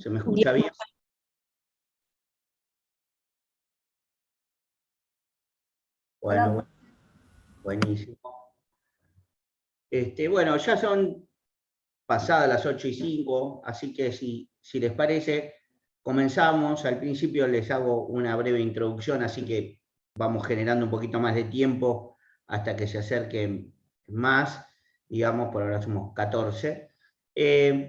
¿Se me escucha bien? Bueno, buenísimo. Bueno, ya son pasadas las 8:05, así que si les parece, comenzamos. Al principio les hago una breve introducción, así que vamos generando un poquito más de tiempo hasta que se acerquen más. Digamos, por ahora somos 14.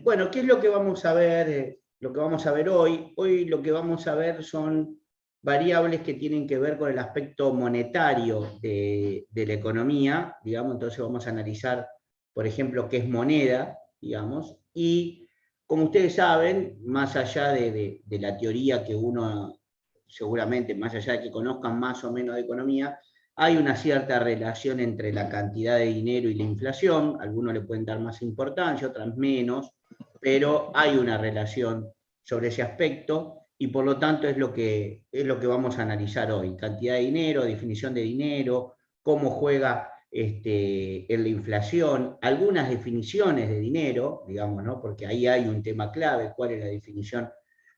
Bueno, ¿qué es lo que vamos a ver? Lo que vamos a ver hoy. Hoy lo que vamos a ver son variables que tienen que ver con el aspecto monetario de la economía, digamos. Entonces vamos a analizar, por ejemplo, qué es moneda, digamos, y como ustedes saben, más allá de la teoría que uno, seguramente, más allá de que conozcan más o menos de economía, hay una cierta relación entre la cantidad de dinero y la inflación. Algunos le pueden dar más importancia, otras menos, pero hay una relación sobre ese aspecto y por lo tanto es lo que vamos a analizar hoy. Cantidad de dinero, definición de dinero, cómo juega en la inflación, algunas definiciones de dinero, digamos, ¿no? Porque ahí hay un tema clave, cuál es la definición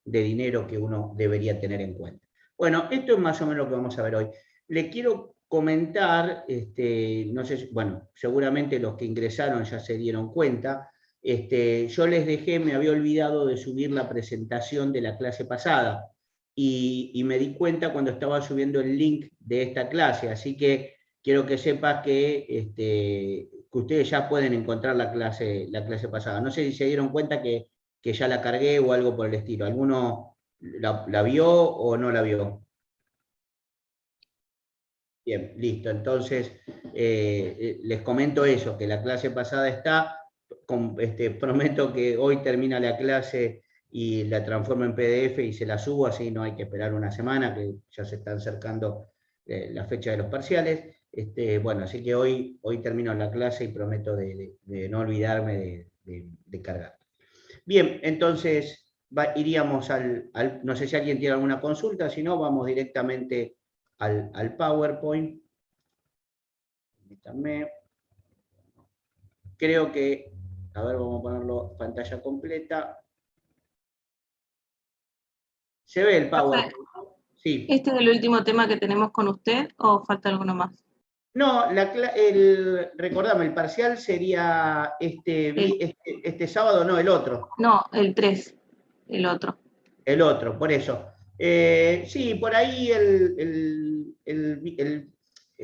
de dinero que uno debería tener en cuenta. Bueno, esto es más o menos lo que vamos a ver hoy. Le quiero comentar, no sé, bueno, seguramente los que ingresaron ya se dieron cuenta, yo les dejé, me había olvidado de subir la presentación de la clase pasada y me di cuenta cuando estaba subiendo el link de esta clase, así que quiero que sepas que ustedes ya pueden encontrar la clase pasada. No sé si se dieron cuenta que ya la cargué o algo por el estilo. ¿Alguno la vio o no la vio? Bien, listo. Entonces, les comento eso, que la clase pasada está. Prometo que hoy termina la clase y la transformo en PDF y se la subo, así no hay que esperar una semana, que ya se están acercando la fecha de los parciales. Bueno, así que hoy termino la clase y prometo de no olvidarme de cargar. Bien, entonces iríamos no sé si alguien tiene alguna consulta, si no, vamos directamente al PowerPoint. Permítanme. Creo que, a ver, vamos a ponerlo pantalla completa. ¿Se ve el PowerPoint? Sí. ¿Este es el último tema que tenemos con usted o falta alguno más? No, recordame, el parcial sería este sábado, no, el otro. No, el 3, el otro. El otro, por eso. Sí, por ahí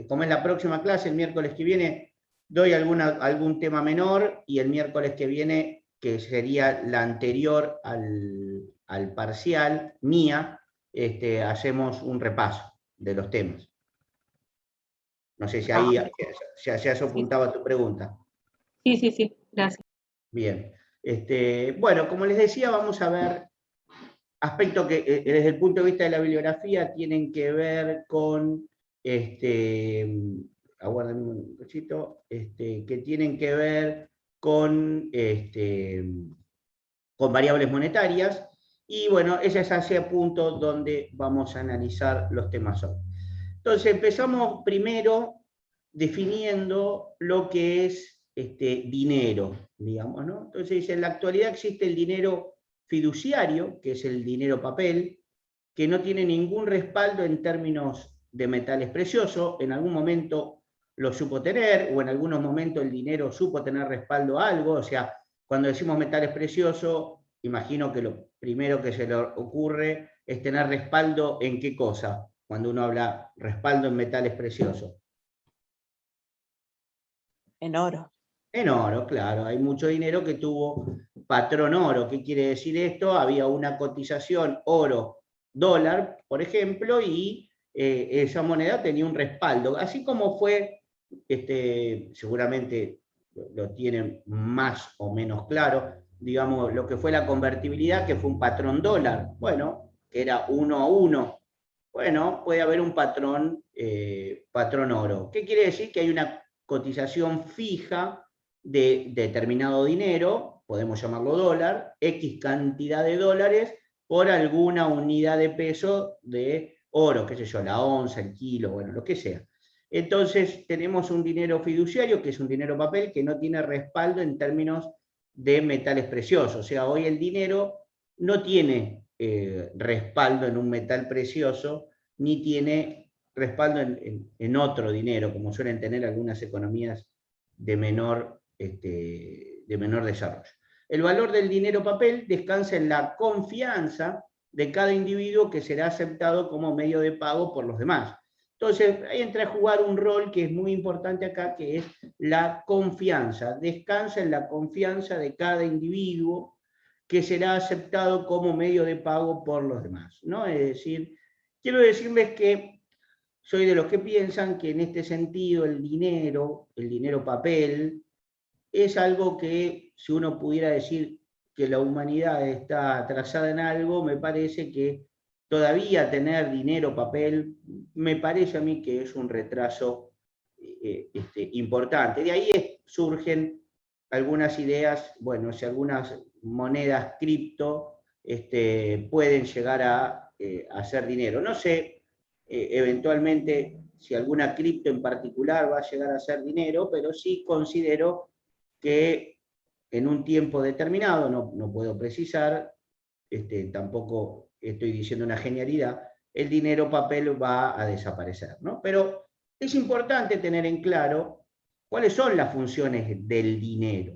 como es la próxima clase, el miércoles que viene, doy algún tema menor y el miércoles que viene, que sería la anterior al parcial mía, hacemos un repaso de los temas. No sé si ahí ya has apuntado a tu pregunta. Sí, gracias. Bien. Bueno, como les decía, vamos a ver aspectos que desde el punto de vista de la bibliografía tienen que ver con, aguarden un cachito, que tienen que ver con, con variables monetarias, y bueno, ese es hacia el punto donde vamos a analizar los temas hoy. Entonces empezamos primero definiendo lo que es dinero, digamos, ¿no? Entonces en la actualidad existe el dinero fiduciario, que es el dinero papel, que no tiene ningún respaldo en términos de metales preciosos. En algún momento lo supo tener, o en algunos momentos el dinero supo tener respaldo a algo. O sea, cuando decimos metales preciosos, imagino que lo primero que se le ocurre es tener respaldo en qué cosa, cuando uno habla respaldo en metales preciosos. En oro. En oro, claro. Hay mucho dinero que tuvo patrón oro. ¿Qué quiere decir esto? Había una cotización oro-dólar, por ejemplo, y esa moneda tenía un respaldo. Así como fue, seguramente lo tienen más o menos claro, digamos, lo que fue la convertibilidad, que fue un patrón dólar. Bueno, que era 1-a-1. Bueno, puede haber un patrón oro. ¿Qué quiere decir? Que hay una cotización fija de determinado dinero, podemos llamarlo dólar, X cantidad de dólares por alguna unidad de peso de oro, qué sé yo, la onza, el kilo, bueno, lo que sea. Entonces tenemos un dinero fiduciario, que es un dinero papel, que no tiene respaldo en términos de metales preciosos. O sea, hoy el dinero no tiene respaldo en un metal precioso, ni tiene respaldo en otro dinero, como suelen tener algunas economías de menor desarrollo. El valor del dinero papel descansa en la confianza de cada individuo que será aceptado como medio de pago por los demás. Entonces, ahí entra a jugar un rol que es muy importante acá, que es la confianza. Descansa en la confianza de cada individuo que será aceptado como medio de pago por los demás, ¿no? Es decir, quiero decirles que soy de los que piensan que en este sentido el dinero papel, es algo que, si uno pudiera decir que la humanidad está atrasada en algo, me parece que todavía tener dinero papel, me parece a mí que es un retraso importante. De ahí surgen algunas ideas, bueno, si algunas monedas cripto pueden llegar a hacer dinero. No sé, eventualmente, si alguna cripto en particular va a llegar a hacer dinero, pero sí considero que en un tiempo determinado, no puedo precisar, tampoco estoy diciendo una genialidad, el dinero papel va a desaparecer, ¿no? Pero es importante tener en claro cuáles son las funciones del dinero.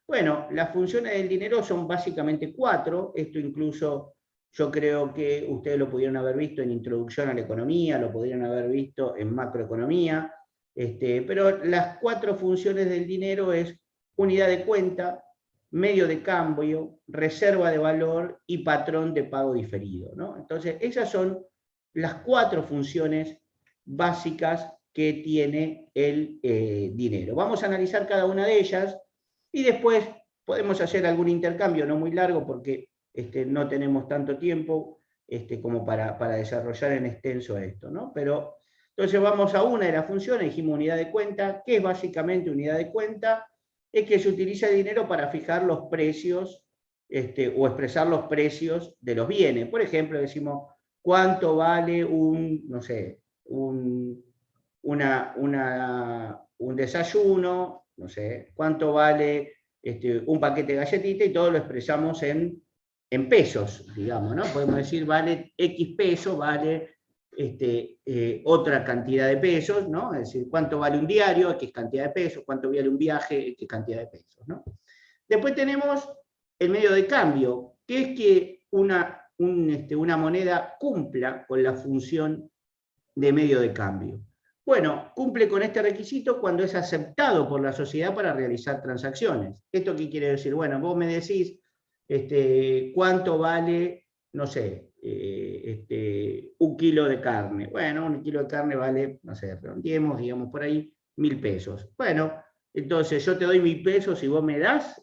Bueno, las funciones del dinero son básicamente 4, esto incluso yo creo que ustedes lo pudieron haber visto en Introducción a la Economía, lo pudieron haber visto en Macroeconomía, pero las 4 funciones del dinero es unidad de cuenta, medio de cambio, reserva de valor y patrón de pago diferido, ¿no? Entonces, esas son las 4 funciones básicas que tiene el dinero. Vamos a analizar cada una de ellas y después podemos hacer algún intercambio, no muy largo porque no tenemos tanto tiempo como para desarrollar en extenso esto, ¿no? Pero entonces vamos a una de las funciones, dijimos unidad de cuenta. ¿Qué es básicamente unidad de cuenta? Es que se utiliza el dinero para fijar los precios o expresar los precios de los bienes. Por ejemplo, decimos cuánto vale un desayuno, no sé, cuánto vale un paquete de galletitas, y todo lo expresamos en pesos, digamos, ¿no? Podemos decir vale X pesos, vale otra cantidad de pesos, ¿no? Es decir, cuánto vale un diario, X cantidad de pesos, cuánto vale un viaje, X cantidad de pesos, ¿no? Después tenemos el medio de cambio, que es que una moneda cumpla con la función de medio de cambio. Bueno, cumple con este requisito cuando es aceptado por la sociedad para realizar transacciones. ¿Esto qué quiere decir? Bueno, vos me decís cuánto vale, no sé, un kilo de carne. Bueno, un kilo de carne vale, no sé, redondeemos, digamos por ahí, 1.000 pesos. Bueno, entonces yo te doy 1.000 pesos y vos me das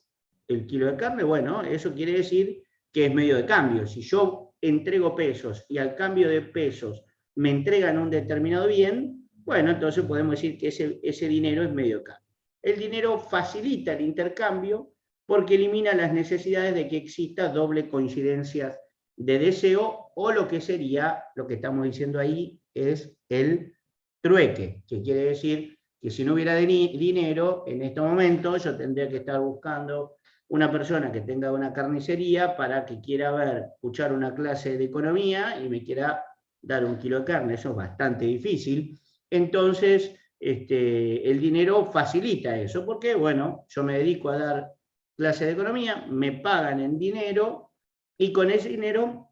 el kilo de carne. Bueno, eso quiere decir que es medio de cambio. Si yo entrego pesos y al cambio de pesos me entregan un determinado bien, bueno, entonces podemos decir que ese dinero es medio de cambio. El dinero facilita el intercambio porque elimina las necesidades de que exista doble coincidencia de deseo, o lo que sería, lo que estamos diciendo ahí, es el trueque, que quiere decir que si no hubiera dinero, en este momento yo tendría que estar buscando una persona que tenga una carnicería para que quiera escuchar una clase de economía y me quiera dar un kilo de carne. Eso es bastante difícil. Entonces, el dinero facilita eso, porque, bueno, yo me dedico a dar clases de economía, me pagan en dinero y con ese dinero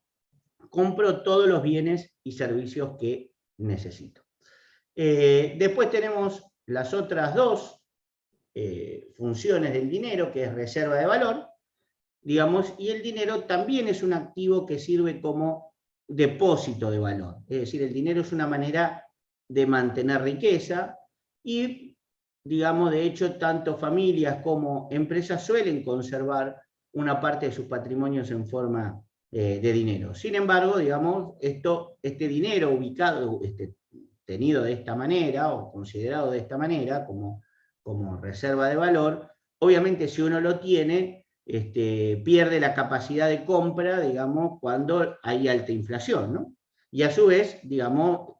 compro todos los bienes y servicios que necesito. Después tenemos las otras 2 funciones del dinero, que es reserva de valor, digamos, y el dinero también es un activo que sirve como depósito de valor. Es decir, el dinero es una manera de mantener riqueza y, digamos, de hecho, tanto familias como empresas suelen conservar una parte de sus patrimonios en forma de dinero. Sin embargo, digamos, este dinero ubicado, tenido de esta manera o considerado de esta manera como reserva de valor, obviamente si uno lo tiene, pierde la capacidad de compra, digamos, cuando hay alta inflación, ¿no? Y a su vez, digamos,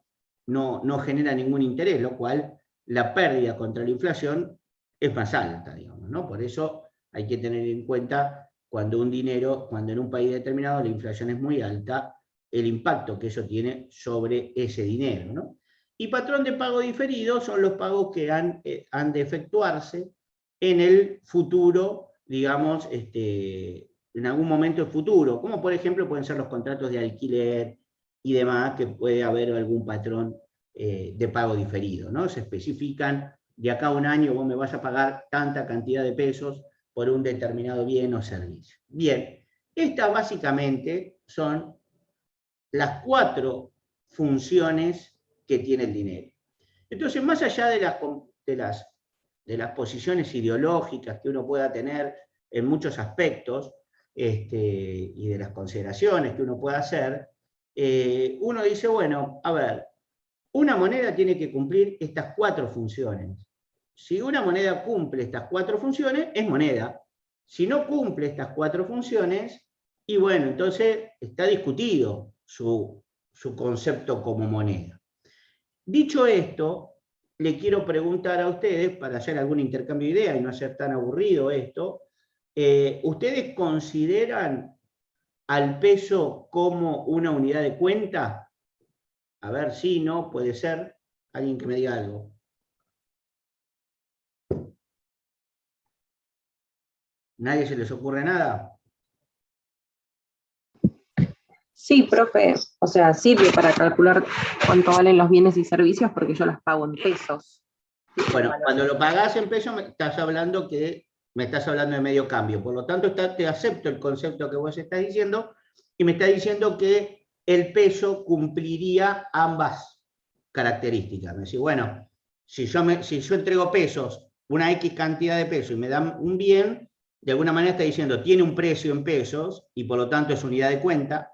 no genera ningún interés, lo cual la pérdida contra la inflación es más alta, digamos, ¿no? Por eso hay que tener en cuenta cuando en un país determinado la inflación es muy alta, el impacto que eso tiene sobre ese dinero, ¿no? Y patrón de pago diferido son los pagos que han de efectuarse en el futuro, digamos, en algún momento del futuro, como por ejemplo pueden ser los contratos de alquiler y demás, que puede haber algún patrón de pago diferido, ¿no? Se especifican, de acá a un año vos me vas a pagar tanta cantidad de pesos por un determinado bien o servicio. Bien, estas básicamente son las 4 funciones que tiene el dinero. Entonces, más allá de las posiciones ideológicas que uno pueda tener en muchos aspectos, y de las consideraciones que uno pueda hacer, uno dice, bueno, a ver, una moneda tiene que cumplir estas 4 funciones. Si una moneda cumple estas 4 funciones, es moneda. Si no cumple estas 4 funciones, y bueno, entonces está discutido su concepto como moneda. Dicho esto, le quiero preguntar a ustedes, para hacer algún intercambio de ideas y no hacer tan aburrido esto, ¿ustedes consideran al peso como una unidad de cuenta? A ver, sí, no, puede ser. Alguien que me diga algo. ¿Nadie se les ocurre nada? Sí, profe, o sea, sirve para calcular cuánto valen los bienes y servicios porque yo los pago en pesos. Bueno, cuando lo pagás en pesos me estás hablando de medio cambio. Por lo tanto, te acepto el concepto que vos estás diciendo y me estás diciendo que el peso cumpliría ambas características. Me decís, bueno, si yo entrego pesos, una X cantidad de pesos y me dan un bien, de alguna manera está diciendo, tiene un precio en pesos y por lo tanto es unidad de cuenta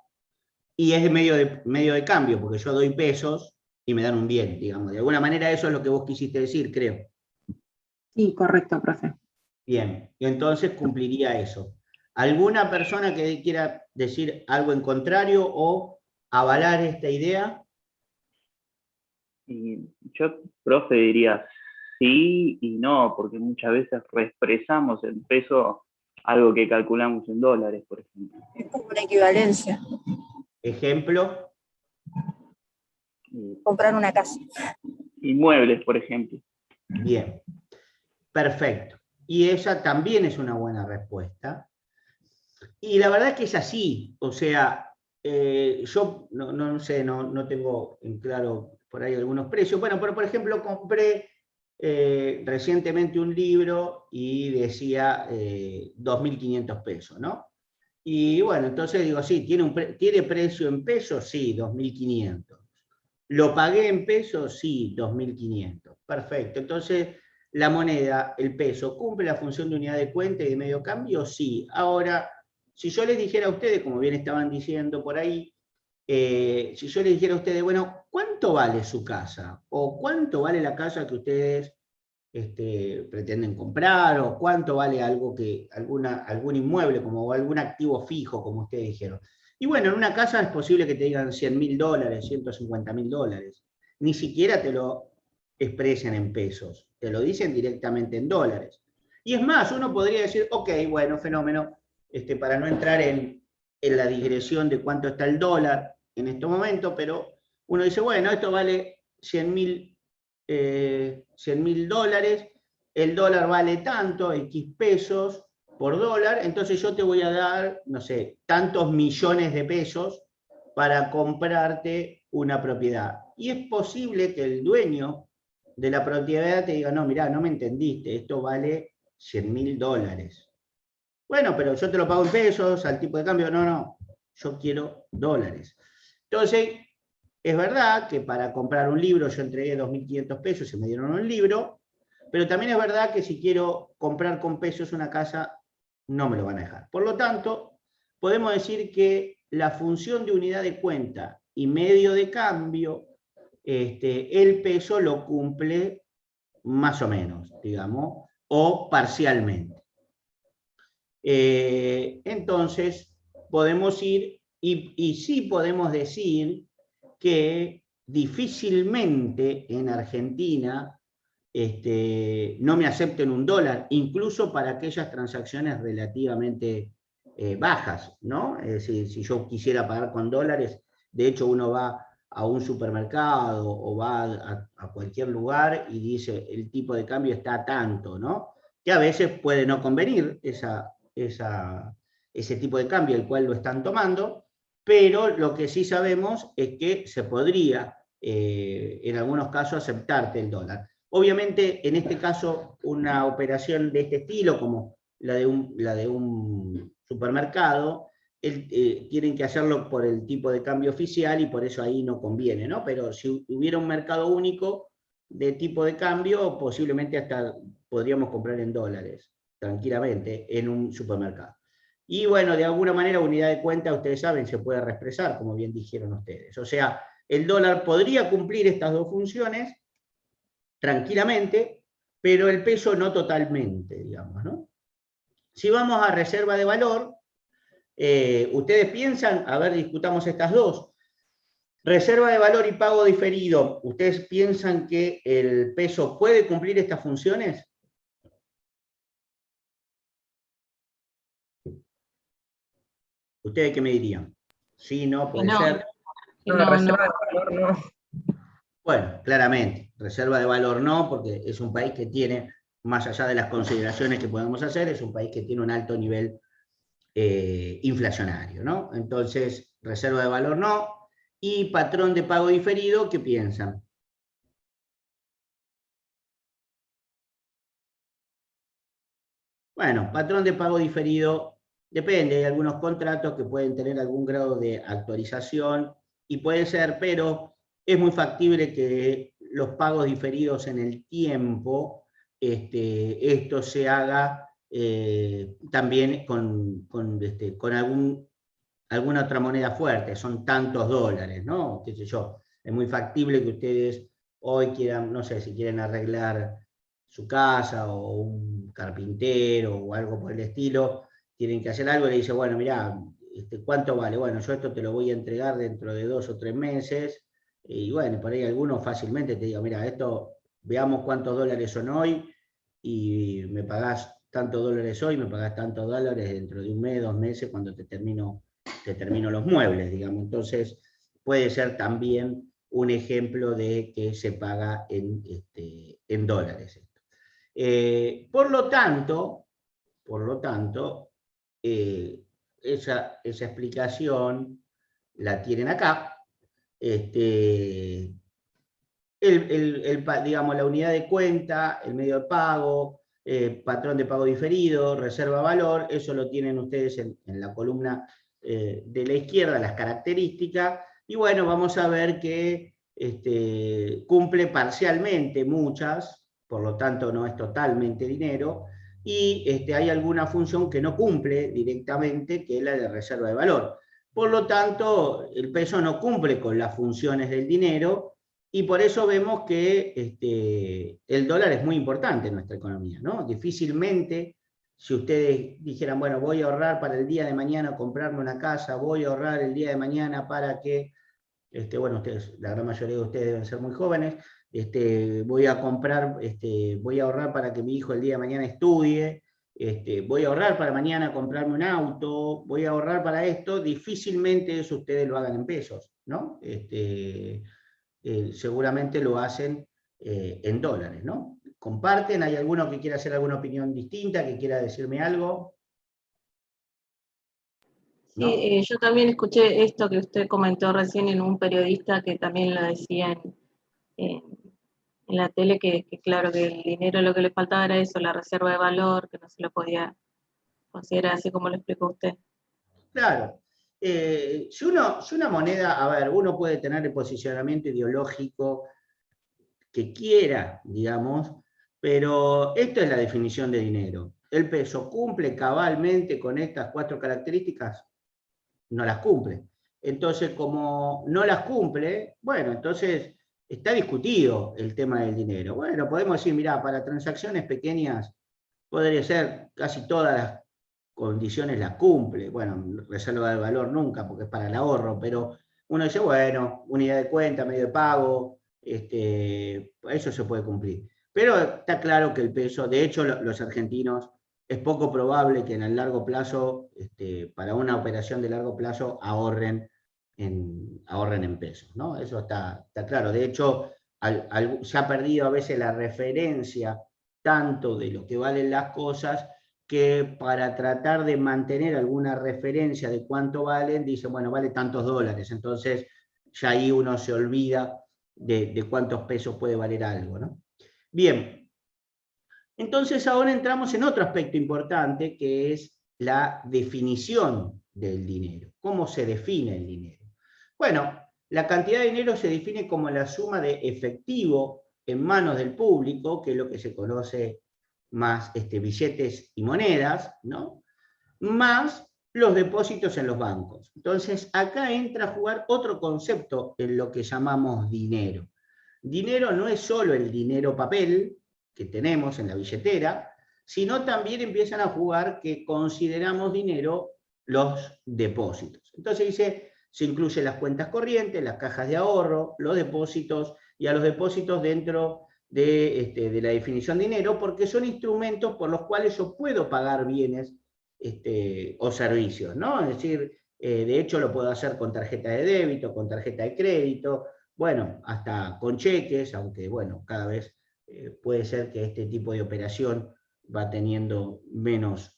y es medio de cambio, porque yo doy pesos y me dan un bien, digamos. De alguna manera eso es lo que vos quisiste decir, creo. Sí, correcto, profe. Bien, y entonces cumpliría eso. ¿Alguna persona que quiera decir algo en contrario o avalar esta idea? Y yo, profe, diría sí y no, porque muchas veces reexpresamos en peso algo que calculamos en dólares, por ejemplo. Es como una equivalencia. Ejemplo. Comprar una casa. Inmuebles, por ejemplo. Bien, perfecto. Y esa también es una buena respuesta. Y la verdad es que es así, o sea, yo no sé, no tengo en claro por ahí algunos precios. Bueno, pero por ejemplo compré recientemente un libro y decía 2.500 pesos, ¿no? Y bueno, entonces digo, sí, ¿tiene precio en pesos? Sí, 2.500. ¿Lo pagué en pesos? Sí, 2.500. Perfecto. Entonces, la moneda, el peso, ¿cumple la función de unidad de cuenta y de medio cambio? Sí. Ahora, si yo les dijera a ustedes, como bien estaban diciendo por ahí, si yo les dijera a ustedes, bueno, ¿cuánto vale su casa? ¿O cuánto vale la casa que ustedes pretenden comprar? ¿O cuánto vale algún inmueble o algún activo fijo, como ustedes dijeron? Y bueno, en una casa es posible que te digan $100.000, $150.000. Ni siquiera te lo expresen en pesos, te lo dicen directamente en dólares. Y es más, uno podría decir, ok, bueno, fenómeno, para no entrar en la digresión de cuánto está el dólar en este momento, pero uno dice, bueno, esto vale $100.000, el dólar vale tanto, X pesos por dólar, entonces yo te voy a dar, no sé, tantos millones de pesos para comprarte una propiedad. Y es posible que el dueño de la propiedad te diga, no, mirá, no me entendiste, esto vale $100.000. Bueno, pero yo te lo pago en pesos, al tipo de cambio, no, yo quiero dólares. Entonces, es verdad que para comprar un libro yo entregué 2.500 pesos y me dieron un libro, pero también es verdad que si quiero comprar con pesos una casa, no me lo van a dejar. Por lo tanto, podemos decir que la función de unidad de cuenta y medio de cambio, el peso lo cumple más o menos, digamos, o parcialmente. Entonces, podemos ir, y sí podemos decir que difícilmente en Argentina no me acepten un dólar, incluso para aquellas transacciones relativamente bajas, ¿no? Es decir, si yo quisiera pagar con dólares, de hecho uno va a un supermercado o va a cualquier lugar y dice el tipo de cambio está a tanto, ¿no? Que a veces puede no convenir ese tipo de cambio el cual lo están tomando, pero lo que sí sabemos es que se podría en algunos casos aceptarte el dólar. Obviamente en este caso una operación de este estilo como la de un supermercado, tienen que hacerlo por el tipo de cambio oficial y por eso ahí no conviene, ¿no? Pero si hubiera un mercado único de tipo de cambio, posiblemente hasta podríamos comprar en dólares, tranquilamente, en un supermercado. Y bueno, de alguna manera, unidad de cuenta, ustedes saben, se puede reexpresar, como bien dijeron ustedes. O sea, el dólar podría cumplir estas dos funciones tranquilamente, pero el peso no totalmente, digamos, ¿no? Si vamos a reserva de valor, ustedes piensan, a ver, discutamos estas dos. Reserva de valor y pago diferido, ¿ustedes piensan que el peso puede cumplir estas funciones? ¿Ustedes qué me dirían? Sí, no, puede No. ser. No, reserva de valor no. Bueno, claramente, reserva de valor no, porque es un país que tiene, más allá de las consideraciones que podemos hacer, es un país que tiene un alto nivel inflacionario, ¿no? Entonces, reserva de valor no. Y patrón de pago diferido, ¿qué piensan? Bueno, patrón de pago diferido depende, hay algunos contratos que pueden tener algún grado de actualización y puede ser, pero es muy factible que los pagos diferidos en el tiempo, esto se haga también con alguna otra moneda fuerte, son tantos dólares, ¿no? Qué sé yo, es muy factible que ustedes hoy quieran, no sé, si quieren arreglar su casa o un carpintero o algo por el estilo, tienen que hacer algo y le dice, bueno, mirá, ¿cuánto vale? Bueno, yo esto te lo voy a entregar dentro de 2 o 3 meses, y bueno, por ahí algunos fácilmente te digo, mira, esto, veamos cuántos dólares son hoy, y me pagás tantos dólares hoy, me pagás tantos dólares dentro de un mes, 2 meses, cuando te termino los muebles, digamos. Entonces, puede ser también un ejemplo de que se paga en dólares. Por lo tanto, esa explicación la tienen acá. Digamos, la unidad de cuenta, el medio de pago, patrón de pago diferido, reserva valor, eso lo tienen ustedes en la columna de la izquierda, las características, y bueno, vamos a ver que cumple parcialmente muchas, por lo tanto no es totalmente dinero, y hay alguna función que no cumple directamente, que es la de reserva de valor. Por lo tanto, el peso no cumple con las funciones del dinero, y por eso vemos que el dólar es muy importante en nuestra economía, ¿no? Difícilmente, si ustedes dijeran, bueno, voy a ahorrar para el día de mañana comprarme una casa, voy a ahorrar el día de mañana para que, bueno, ustedes, la gran mayoría de ustedes deben ser muy jóvenes, voy a comprar, voy a ahorrar para que mi hijo el día de mañana estudie, voy a ahorrar para mañana comprarme un auto, voy a ahorrar para esto, difícilmente eso ustedes lo hagan en pesos, ¿no? Seguramente lo hacen en dólares, ¿no? ¿Comparten? ¿Hay alguno que quiera hacer alguna opinión distinta, que quiera decirme algo? ¿No? Sí, yo también escuché esto que usted comentó recién en un periodista que también lo decía en la tele, que claro, que el dinero lo que le faltaba era eso, la reserva de valor, que no se lo podía considerar así como lo explicó usted. Claro. Si una moneda, a ver, uno puede tener el posicionamiento ideológico que quiera, digamos, pero esta es la definición de dinero. ¿El peso cumple cabalmente con estas 4 características? No las cumple. Entonces, como no las cumple, bueno, entonces está discutido el tema del dinero. Bueno, podemos decir, mirá, para transacciones pequeñas podría ser casi todas las condiciones las cumple. Bueno, reserva de valor nunca, porque es para el ahorro, pero uno dice, bueno, unidad de cuenta, medio de pago, eso se puede cumplir. Pero está claro que el peso, de hecho los argentinos es poco probable que en el largo plazo, para una operación de largo plazo, ahorren en pesos, ¿no? Eso está claro. De hecho, se ha perdido a veces la referencia tanto de lo que valen las cosas, que para tratar de mantener alguna referencia de cuánto valen, dicen, bueno, vale tantos dólares, entonces ya ahí uno se olvida de cuántos pesos puede valer algo, ¿no? Bien, entonces ahora entramos en otro aspecto importante, que es la definición del dinero. ¿Cómo se define el dinero? Bueno, la cantidad de dinero se define como la suma de efectivo en manos del público, que es lo que se conoce más billetes y monedas, ¿no? Más los depósitos en los bancos. Entonces, acá entra a jugar otro concepto en lo que llamamos dinero. Dinero no es solo el dinero papel que tenemos en la billetera, sino también empiezan a jugar que consideramos dinero los depósitos. Entonces dice, se incluyen las cuentas corrientes, las cajas de ahorro, los depósitos, y a los depósitos dentro de la definición de dinero, porque son instrumentos por los cuales yo puedo pagar bienes o servicios, ¿no? Es decir, de hecho lo puedo hacer con tarjeta de débito, con tarjeta de crédito, bueno, hasta con cheques, aunque bueno, cada vez puede ser que este tipo de operación va teniendo menos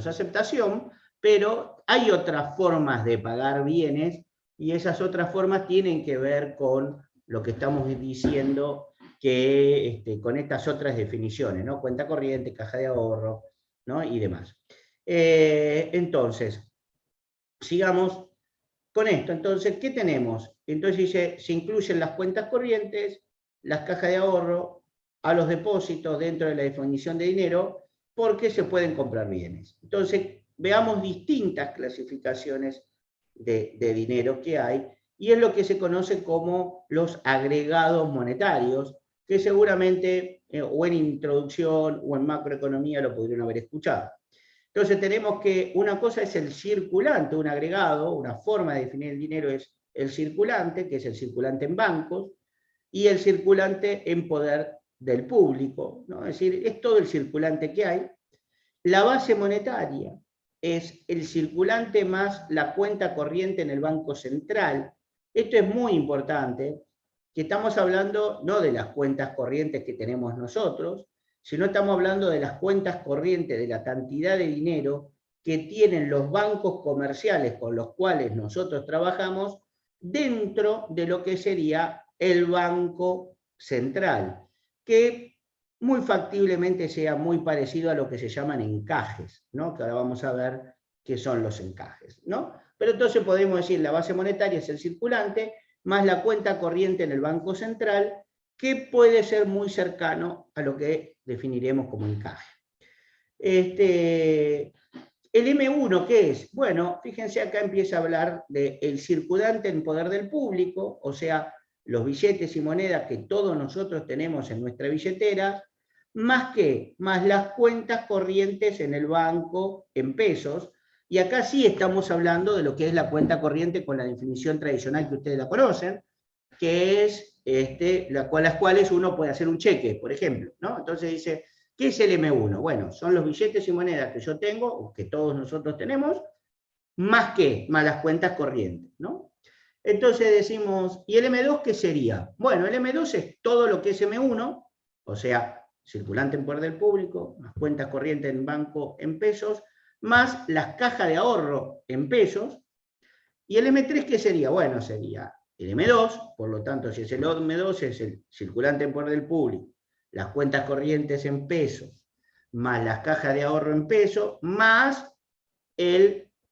aceptación, pero hay otras formas de pagar bienes, y esas otras formas tienen que ver con lo que estamos diciendo, que con estas otras definiciones, ¿no? Cuenta corriente, caja de ahorro, ¿no? Y demás. Entonces, sigamos con esto. Entonces, ¿qué tenemos? Entonces dice, se incluyen las cuentas corrientes, las cajas de ahorro, a los depósitos dentro de la definición de dinero, porque se pueden comprar bienes. Entonces, veamos distintas clasificaciones de dinero que hay, y es lo que se conoce como los agregados monetarios, que seguramente o en introducción o en macroeconomía lo pudieron haber escuchado. Entonces tenemos que una cosa es el circulante, un agregado, una forma de definir el dinero es el circulante, que es el circulante en bancos, y el circulante en poder del público, ¿no? Es decir, es todo el circulante que hay. La base monetaria es el circulante más la cuenta corriente en el Banco Central. Esto es muy importante, que estamos hablando no de las cuentas corrientes que tenemos nosotros, sino estamos hablando de las cuentas corrientes, de la cantidad de dinero que tienen los bancos comerciales con los cuales nosotros trabajamos dentro de lo que sería el Banco Central, que muy factiblemente sea muy parecido a lo que se llaman encajes, ¿no? Que ahora vamos a ver qué son los encajes, ¿no? Pero entonces podemos decir la base monetaria es el circulante, más la cuenta corriente en el Banco Central, que puede ser muy cercano a lo que definiremos como encaje. El M1, ¿qué es? Bueno, fíjense, acá empieza a hablar del circulante en poder del público, o sea, los billetes y monedas que todos nosotros tenemos en nuestra billetera, más las cuentas corrientes en el banco en pesos, y acá sí estamos hablando de lo que es la cuenta corriente con la definición tradicional que ustedes la conocen, que es las cuales uno puede hacer un cheque, por ejemplo, ¿no? Entonces dice, ¿qué es el M1? Bueno, son los billetes y monedas que yo tengo, o que todos nosotros tenemos, más las cuentas corrientes, ¿no? Entonces decimos, ¿y el M2 qué sería? Bueno, el M2 es todo lo que es M1, o sea, circulante en poder del público, más cuentas corrientes en banco en pesos, más las cajas de ahorro en pesos. ¿Y el M3 qué sería? Bueno, sería el M2, por lo tanto, si es el M2 es el circulante en poder del público, las cuentas corrientes en pesos, más las cajas de ahorro en pesos, más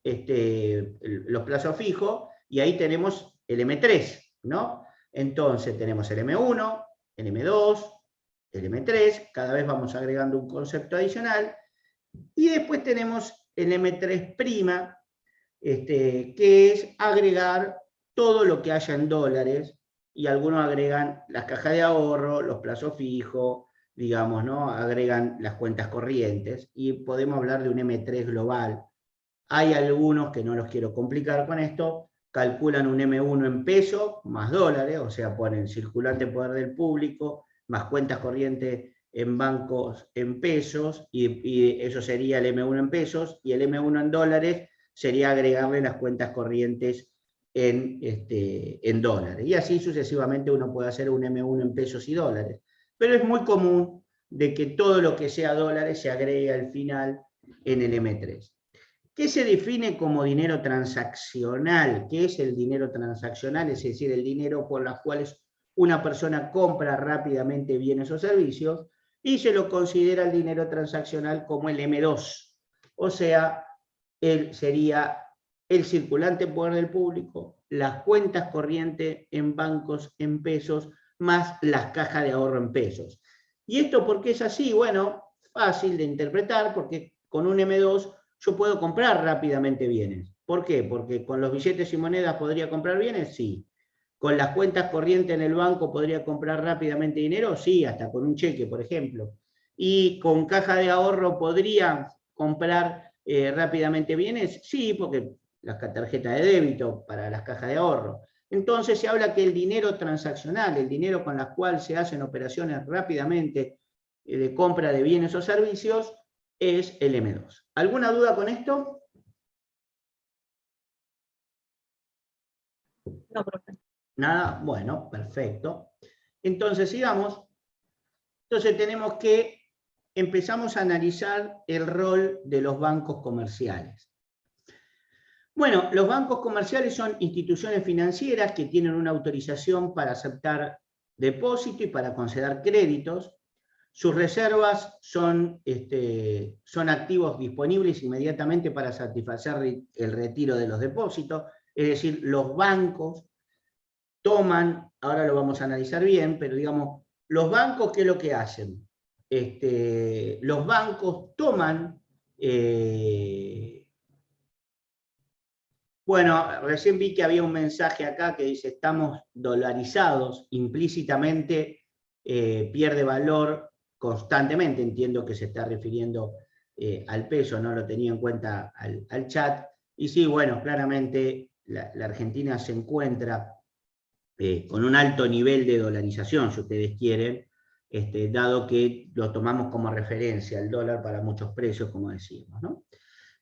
los plazos fijos, y ahí tenemos el M3, ¿no? Entonces tenemos el M1, el M2, el M3, cada vez vamos agregando un concepto adicional, y después tenemos el M3', que es agregar todo lo que haya en dólares, y algunos agregan las cajas de ahorro, los plazos fijos, digamos, ¿no? Agregan las cuentas corrientes, y podemos hablar de un M3 global. Hay algunos que no los quiero complicar con esto, calculan un M1 en pesos más dólares, o sea, ponen circulante en poder del público, más cuentas corrientes en bancos en pesos, y eso sería el M1 en pesos, y el M1 en dólares sería agregarle las cuentas corrientes en dólares. Y así sucesivamente uno puede hacer un M1 en pesos y dólares. Pero es muy común de que todo lo que sea dólares se agregue al final en el M3. ¿Qué se define como dinero transaccional? ¿Qué es el dinero transaccional? Es decir, el dinero por los cuales una persona compra rápidamente bienes o servicios, y se lo considera el dinero transaccional como el M2. O sea, sería el circulante en poder del público, las cuentas corrientes en bancos en pesos, más las cajas de ahorro en pesos. ¿Y esto por qué es así? Bueno, fácil de interpretar, porque con un M2 yo puedo comprar rápidamente bienes. ¿Por qué? Porque con los billetes y monedas podría comprar bienes, sí. Con las cuentas corrientes en el banco podría comprar rápidamente dinero, sí, hasta con un cheque, por ejemplo. Y con caja de ahorro podría comprar rápidamente bienes, sí, porque la tarjeta de débito para las cajas de ahorro. Entonces se habla que el dinero transaccional, el dinero con el cual se hacen operaciones rápidamente de compra de bienes o servicios, es el M2. ¿Alguna duda con esto? No, profe. Nada, bueno, perfecto. Entonces sigamos. Entonces tenemos que empezamos a analizar el rol de los bancos comerciales. Bueno, los bancos comerciales son instituciones financieras que tienen una autorización para aceptar depósito y para conceder créditos. Sus reservas son activos disponibles inmediatamente para satisfacer el retiro de los depósitos. Es decir, los bancos toman, ahora lo vamos a analizar bien, pero digamos, los bancos, ¿qué es lo que hacen? Los bancos toman... Bueno, recién vi que había un mensaje acá que dice estamos dolarizados, implícitamente pierde valor constantemente, entiendo que se está refiriendo al peso, no lo tenía en cuenta al chat, y sí, bueno, claramente la Argentina se encuentra con un alto nivel de dolarización, si ustedes quieren, dado que lo tomamos como referencia, el dólar para muchos precios, como decíamos, ¿no?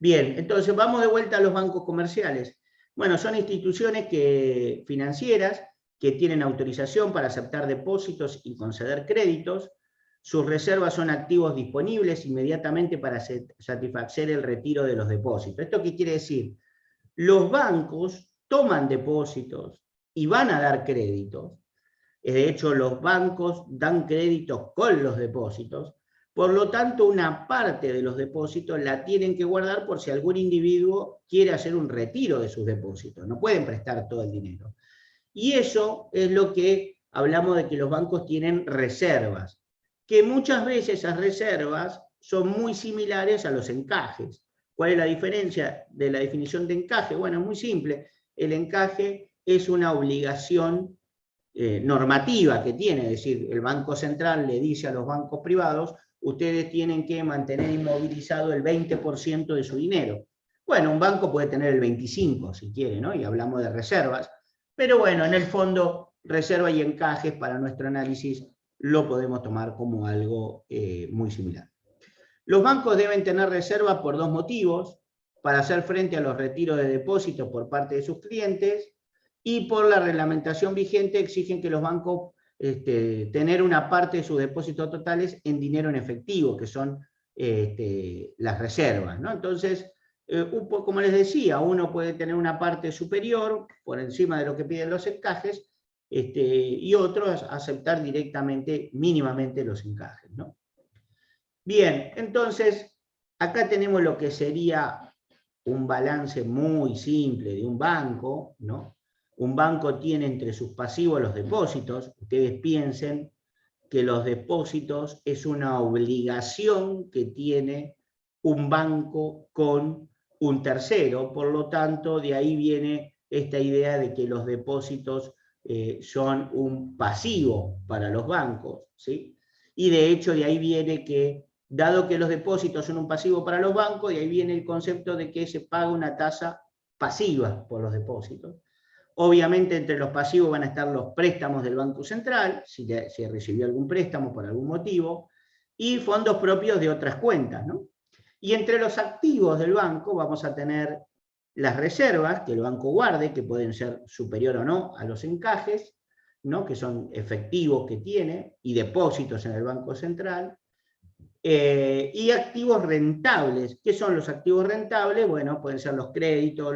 Bien, entonces vamos de vuelta a los bancos comerciales. Bueno, son instituciones financieras que tienen autorización para aceptar depósitos y conceder créditos. Sus reservas son activos disponibles inmediatamente para satisfacer el retiro de los depósitos. ¿Esto qué quiere decir? Los bancos toman depósitos y van a dar créditos. De hecho, los bancos dan créditos con los depósitos. Por lo tanto, una parte de los depósitos la tienen que guardar por si algún individuo quiere hacer un retiro de sus depósitos. No pueden prestar todo el dinero. Y eso es lo que hablamos de que los bancos tienen reservas, que muchas veces esas reservas son muy similares a los encajes. ¿Cuál es la diferencia de la definición de encaje? Bueno, es muy simple. El encaje es una obligación normativa que tiene, es decir, el Banco Central le dice a los bancos privados, ustedes tienen que mantener inmovilizado el 20% de su dinero. Bueno, un banco puede tener el 25% si quiere, ¿no? Y hablamos de reservas, pero bueno, en el fondo, reserva y encajes para nuestro análisis lo podemos tomar como algo muy similar. Los bancos deben tener reserva por dos motivos: para hacer frente a los retiros de depósitos por parte de sus clientes, y por la reglamentación vigente exigen que los bancos tener una parte de sus depósitos totales en dinero en efectivo, que son las reservas, ¿no? Entonces, como les decía, uno puede tener una parte superior por encima de lo que piden los encajes, y otros aceptar directamente, mínimamente, los encajes, ¿no? Bien, entonces, acá tenemos lo que sería un balance muy simple de un banco, ¿no? Un banco tiene entre sus pasivos los depósitos. Ustedes piensen que los depósitos es una obligación que tiene un banco con un tercero, por lo tanto, de ahí viene esta idea de que los depósitos son un pasivo para los bancos, ¿sí? Y de hecho de ahí viene que, dado que los depósitos son un pasivo para los bancos, de ahí viene el concepto de que se paga una tasa pasiva por los depósitos. Obviamente entre los pasivos van a estar los préstamos del Banco Central, si recibió algún préstamo por algún motivo, y fondos propios de otras cuentas, ¿no? Y entre los activos del banco vamos a tener las reservas que el banco guarde, que pueden ser superior o no a los encajes, ¿no? Que son efectivos que tiene, y depósitos en el Banco Central, y activos rentables. ¿Qué son los activos rentables? Bueno, pueden ser los créditos,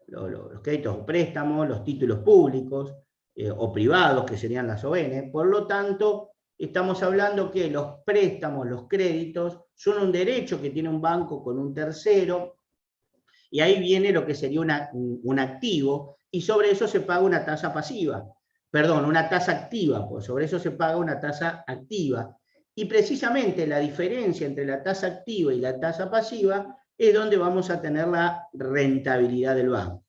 los créditos o préstamos, los títulos públicos o privados, que serían las ON. Por lo tanto, estamos hablando que los préstamos, los créditos, son un derecho que tiene un banco con un tercero, y ahí viene lo que sería un activo, y sobre eso se paga una tasa pasiva. Perdón, una tasa activa, pues sobre eso se paga una tasa activa. Y precisamente la diferencia entre la tasa activa y la tasa pasiva es donde vamos a tener la rentabilidad del banco.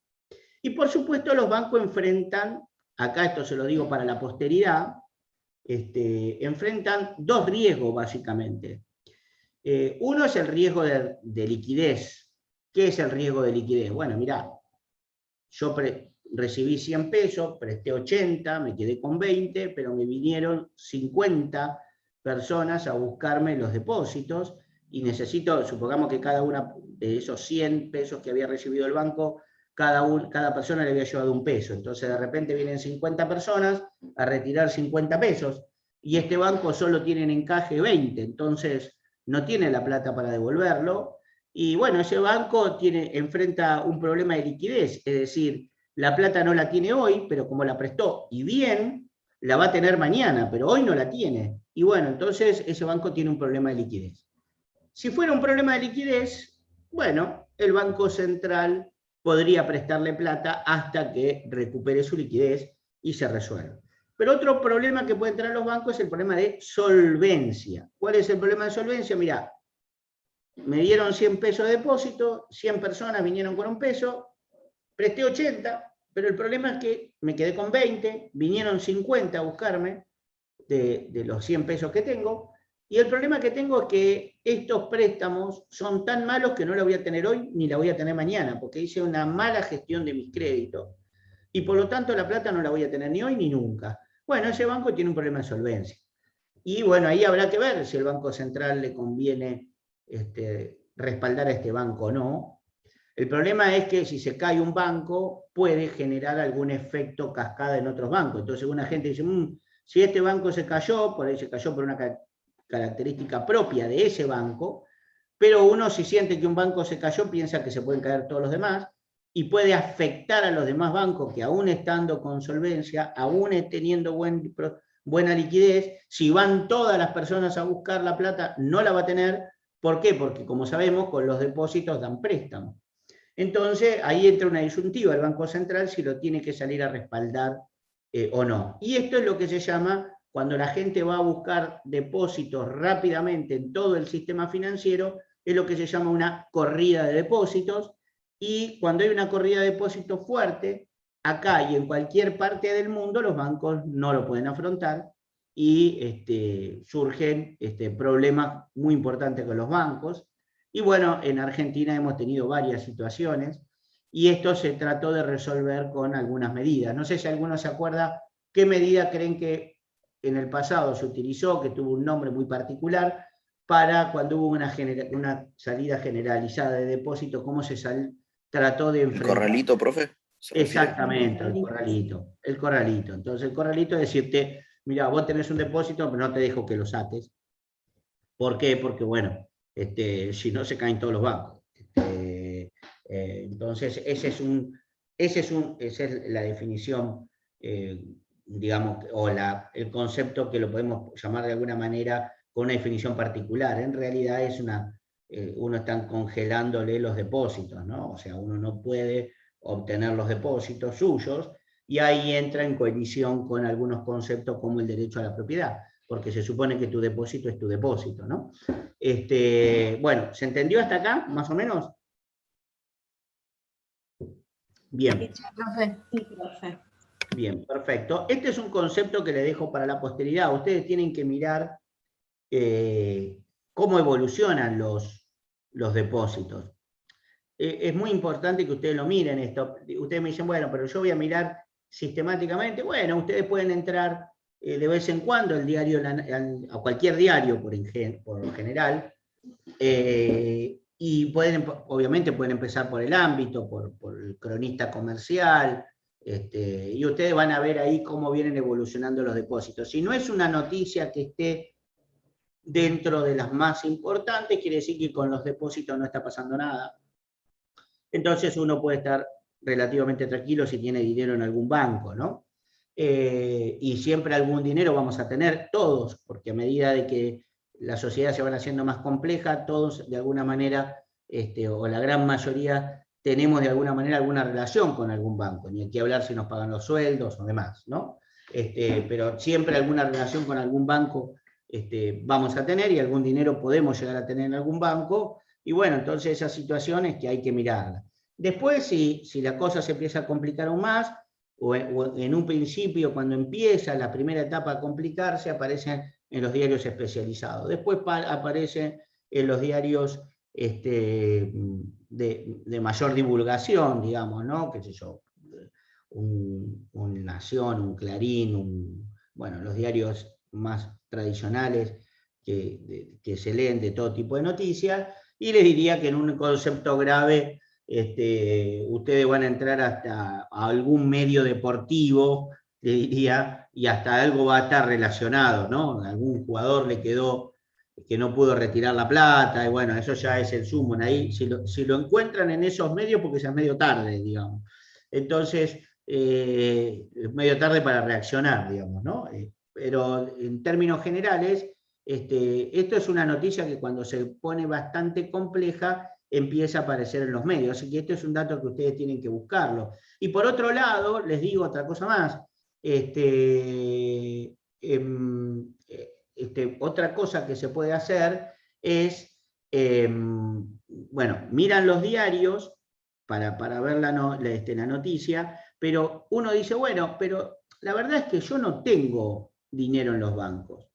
Y por supuesto los bancos enfrentan, acá esto se lo digo para la posteridad, enfrentan dos riesgos básicamente. Uno es el riesgo de liquidez. ¿Qué es el riesgo de liquidez? Bueno, mirá, yo recibí 100 pesos, presté 80, me quedé con 20, pero me vinieron 50 personas a buscarme los depósitos y necesito, supongamos que cada una de esos 100 pesos que había recibido el banco, cada persona le había llevado un peso. Entonces de repente vienen 50 personas a retirar 50 pesos y este banco solo tiene en encaje 20, entonces no tiene la plata para devolverlo. Y bueno, ese banco enfrenta un problema de liquidez, es decir, la plata no la tiene hoy, pero como la prestó y bien, la va a tener mañana, pero hoy no la tiene. Y bueno, entonces ese banco tiene un problema de liquidez. Si fuera un problema de liquidez, bueno, el Banco Central podría prestarle plata hasta que recupere su liquidez y se resuelva. Pero otro problema que pueden tener los bancos es el problema de solvencia. ¿Cuál es el problema de solvencia? Mirá, me dieron 100 pesos de depósito, 100 personas vinieron con un peso, presté 80, pero el problema es que me quedé con 20, vinieron 50 a buscarme de los 100 pesos que tengo, y el problema que tengo es que estos préstamos son tan malos que no la voy a tener hoy ni la voy a tener mañana, porque hice una mala gestión de mis créditos, y por lo tanto la plata no la voy a tener ni hoy ni nunca. Bueno, ese banco tiene un problema de solvencia. Y bueno, ahí habrá que ver si el Banco Central le conviene respaldar a este banco o no. El problema es que si se cae un banco, puede generar algún efecto cascada en otros bancos. Entonces una gente dice, si este banco se cayó, por ahí se cayó por una característica propia de ese banco, pero uno si siente que un banco se cayó, piensa que se pueden caer todos los demás, y puede afectar a los demás bancos que aún estando con solvencia, aún teniendo buena liquidez, si van todas las personas a buscar la plata, no la va a tener. ¿Por qué? Porque como sabemos, con los depósitos dan préstamo. Entonces, ahí entra una disyuntiva el Banco Central si lo tiene que salir a respaldar o no. Y esto es lo que se llama, cuando la gente va a buscar depósitos rápidamente en todo el sistema financiero, es lo que se llama una corrida de depósitos, y cuando hay una corrida de depósitos fuerte, acá y en cualquier parte del mundo, los bancos no lo pueden afrontar, y surgen problemas muy importantes con los bancos. Y bueno, en Argentina hemos tenido varias situaciones, y esto se trató de resolver con algunas medidas. No sé si alguno se acuerda qué medida creen que en el pasado se utilizó, que tuvo un nombre muy particular, para cuando hubo una salida generalizada de depósitos, cómo se trató de enfrentar. ¿El corralito, profe? Exactamente, el corralito. El corralito. Entonces el corralito es decirte, mira, vos tenés un depósito, pero no te dejo que lo saques. ¿Por qué? Porque bueno, si no se caen todos los bancos. Entonces esa es la definición, digamos, o el concepto que lo podemos llamar de alguna manera con una definición particular. En realidad es uno está congelándole los depósitos, ¿no? O sea, uno no puede obtener los depósitos suyos, y ahí entra en colisión con algunos conceptos como el derecho a la propiedad, porque se supone que tu depósito es tu depósito, ¿no? Bueno, ¿se entendió hasta acá, más o menos? Bien. Sí, profe. Bien, perfecto. Este es un concepto que le dejo para la posteridad. Ustedes tienen que mirar cómo evolucionan los depósitos. Es muy importante que ustedes lo miren esto. Ustedes me dicen, bueno, pero yo voy a mirar sistemáticamente. Bueno, ustedes pueden entrar de vez en cuando el diario, a cualquier diario por lo general, y obviamente pueden empezar por el ámbito, por el cronista comercial, y ustedes van a ver ahí cómo vienen evolucionando los depósitos. Si no es una noticia que esté dentro de las más importantes, quiere decir que con los depósitos no está pasando nada. Entonces uno puede estar relativamente tranquilo si tiene dinero en algún banco, ¿no? Y siempre algún dinero vamos a tener todos, porque a medida de que las sociedades se van haciendo más complejas, todos de alguna manera, o la gran mayoría, tenemos de alguna manera alguna relación con algún banco, ni hay que hablar si nos pagan los sueldos o demás, ¿no? Pero siempre alguna relación con algún banco vamos a tener, y algún dinero podemos llegar a tener en algún banco, y bueno, entonces esas situaciones que hay que mirarlas. Después, si la cosa se empieza a complicar aún más, o en un principio, cuando empieza la primera etapa a complicarse, aparecen en los diarios especializados. Después aparecen en los diarios de mayor divulgación, digamos, ¿no? Qué sé yo, un Nación, un Clarín, bueno, los diarios más tradicionales que se leen de todo tipo de noticias, y les diría que en un concepto grave, ustedes van a entrar hasta a algún medio deportivo, le diría, y hasta algo va a estar relacionado, ¿no? Algún jugador le quedó que no pudo retirar la plata, y bueno, eso ya es el sumo. Ahí, si lo encuentran en esos medios, porque ya es medio tarde, digamos. Entonces, es medio tarde para reaccionar, digamos, ¿no? Pero en términos generales, esto es una noticia que cuando se pone bastante compleja, empieza a aparecer en los medios. Así que esto es un dato que ustedes tienen que buscarlo. Y por otro lado, les digo otra cosa más. Otra cosa que se puede hacer es, bueno, miran los diarios para ver la noticia, pero uno dice, bueno, pero la verdad es que yo no tengo dinero en los bancos.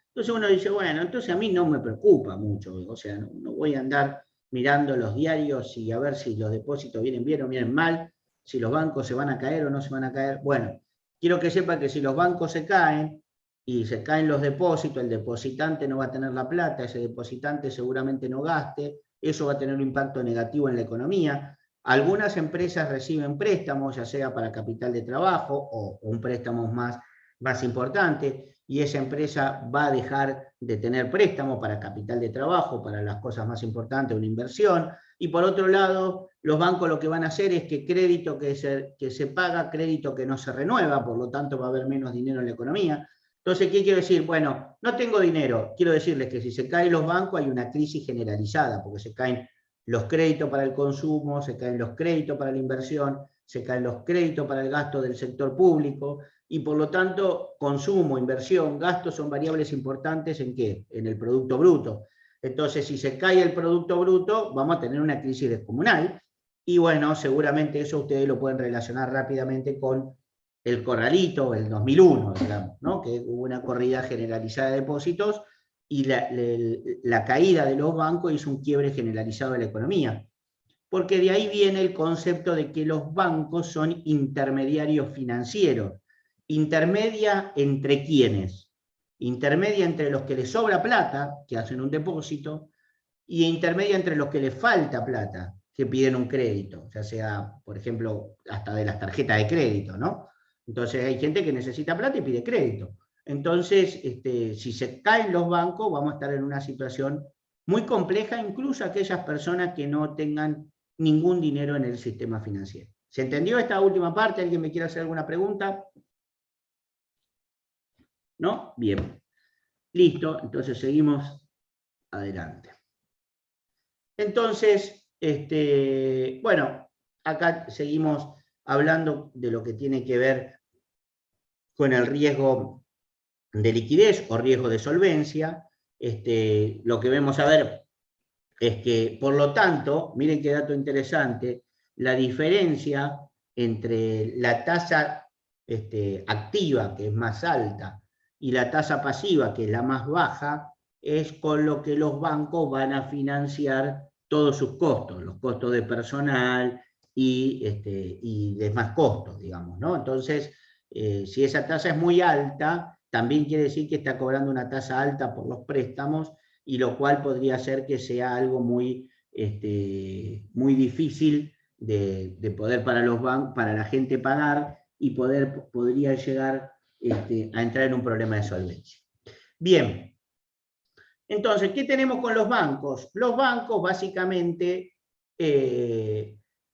Entonces uno dice, bueno, entonces a mí no me preocupa mucho, o sea, no voy a andar mirando los diarios y a ver si los depósitos vienen bien o vienen mal, si los bancos se van a caer o no se van a caer. Bueno, quiero que sepan que si los bancos se caen y se caen los depósitos, el depositante no va a tener la plata, ese depositante seguramente no gaste, eso va a tener un impacto negativo en la economía. Algunas empresas reciben préstamos, ya sea para capital de trabajo o un préstamo más importante, y esa empresa va a dejar de tener préstamo para capital de trabajo, para las cosas más importantes, una inversión. Y por otro lado, los bancos lo que van a hacer es que crédito que se paga, crédito que no se renueva, por lo tanto va a haber menos dinero en la economía. Entonces, ¿qué quiero decir? Bueno, no tengo dinero. Quiero decirles que si se caen los bancos hay una crisis generalizada, porque se caen los créditos para el consumo, se caen los créditos para la inversión, se caen los créditos para el gasto del sector público, y por lo tanto, consumo, inversión, gastos son variables importantes ¿en qué? En el Producto Bruto. Entonces, si se cae el Producto Bruto, vamos a tener una crisis descomunal, y bueno, seguramente eso ustedes lo pueden relacionar rápidamente con el corralito, el 2001, digamos, ¿no? Que hubo una corrida generalizada de depósitos, y la caída de los bancos hizo un quiebre generalizado de la economía. Porque de ahí viene el concepto de que los bancos son intermediarios financieros. ¿Intermedia entre quiénes? Intermedia entre los que les sobra plata, que hacen un depósito, y intermedia entre los que les falta plata, que piden un crédito, ya sea, por ejemplo, hasta de las tarjetas de crédito, ¿no? Entonces hay gente que necesita plata y pide crédito. Entonces, si se caen los bancos, vamos a estar en una situación muy compleja, incluso aquellas personas que no tengan ningún dinero en el sistema financiero. ¿Se entendió esta última parte? ¿Alguien me quiere hacer alguna pregunta? ¿No? Bien. Listo, entonces seguimos adelante. Entonces, bueno, acá seguimos hablando de lo que tiene que ver con el riesgo de liquidez o riesgo de solvencia. Lo que vemos a ver es que, por lo tanto, miren qué dato interesante, la diferencia entre la tasa activa, que es más alta, y la tasa pasiva, que es la más baja, es con lo que los bancos van a financiar todos sus costos, los costos de personal y demás costos, digamos, ¿no? Entonces, si esa tasa es muy alta, también quiere decir que está cobrando una tasa alta por los préstamos, y lo cual podría hacer que sea algo muy, muy difícil de poder para los bancos, para la gente pagar, y podría llegar a entrar en un problema de solvencia. Bien, entonces, ¿qué tenemos con los bancos? Los bancos básicamente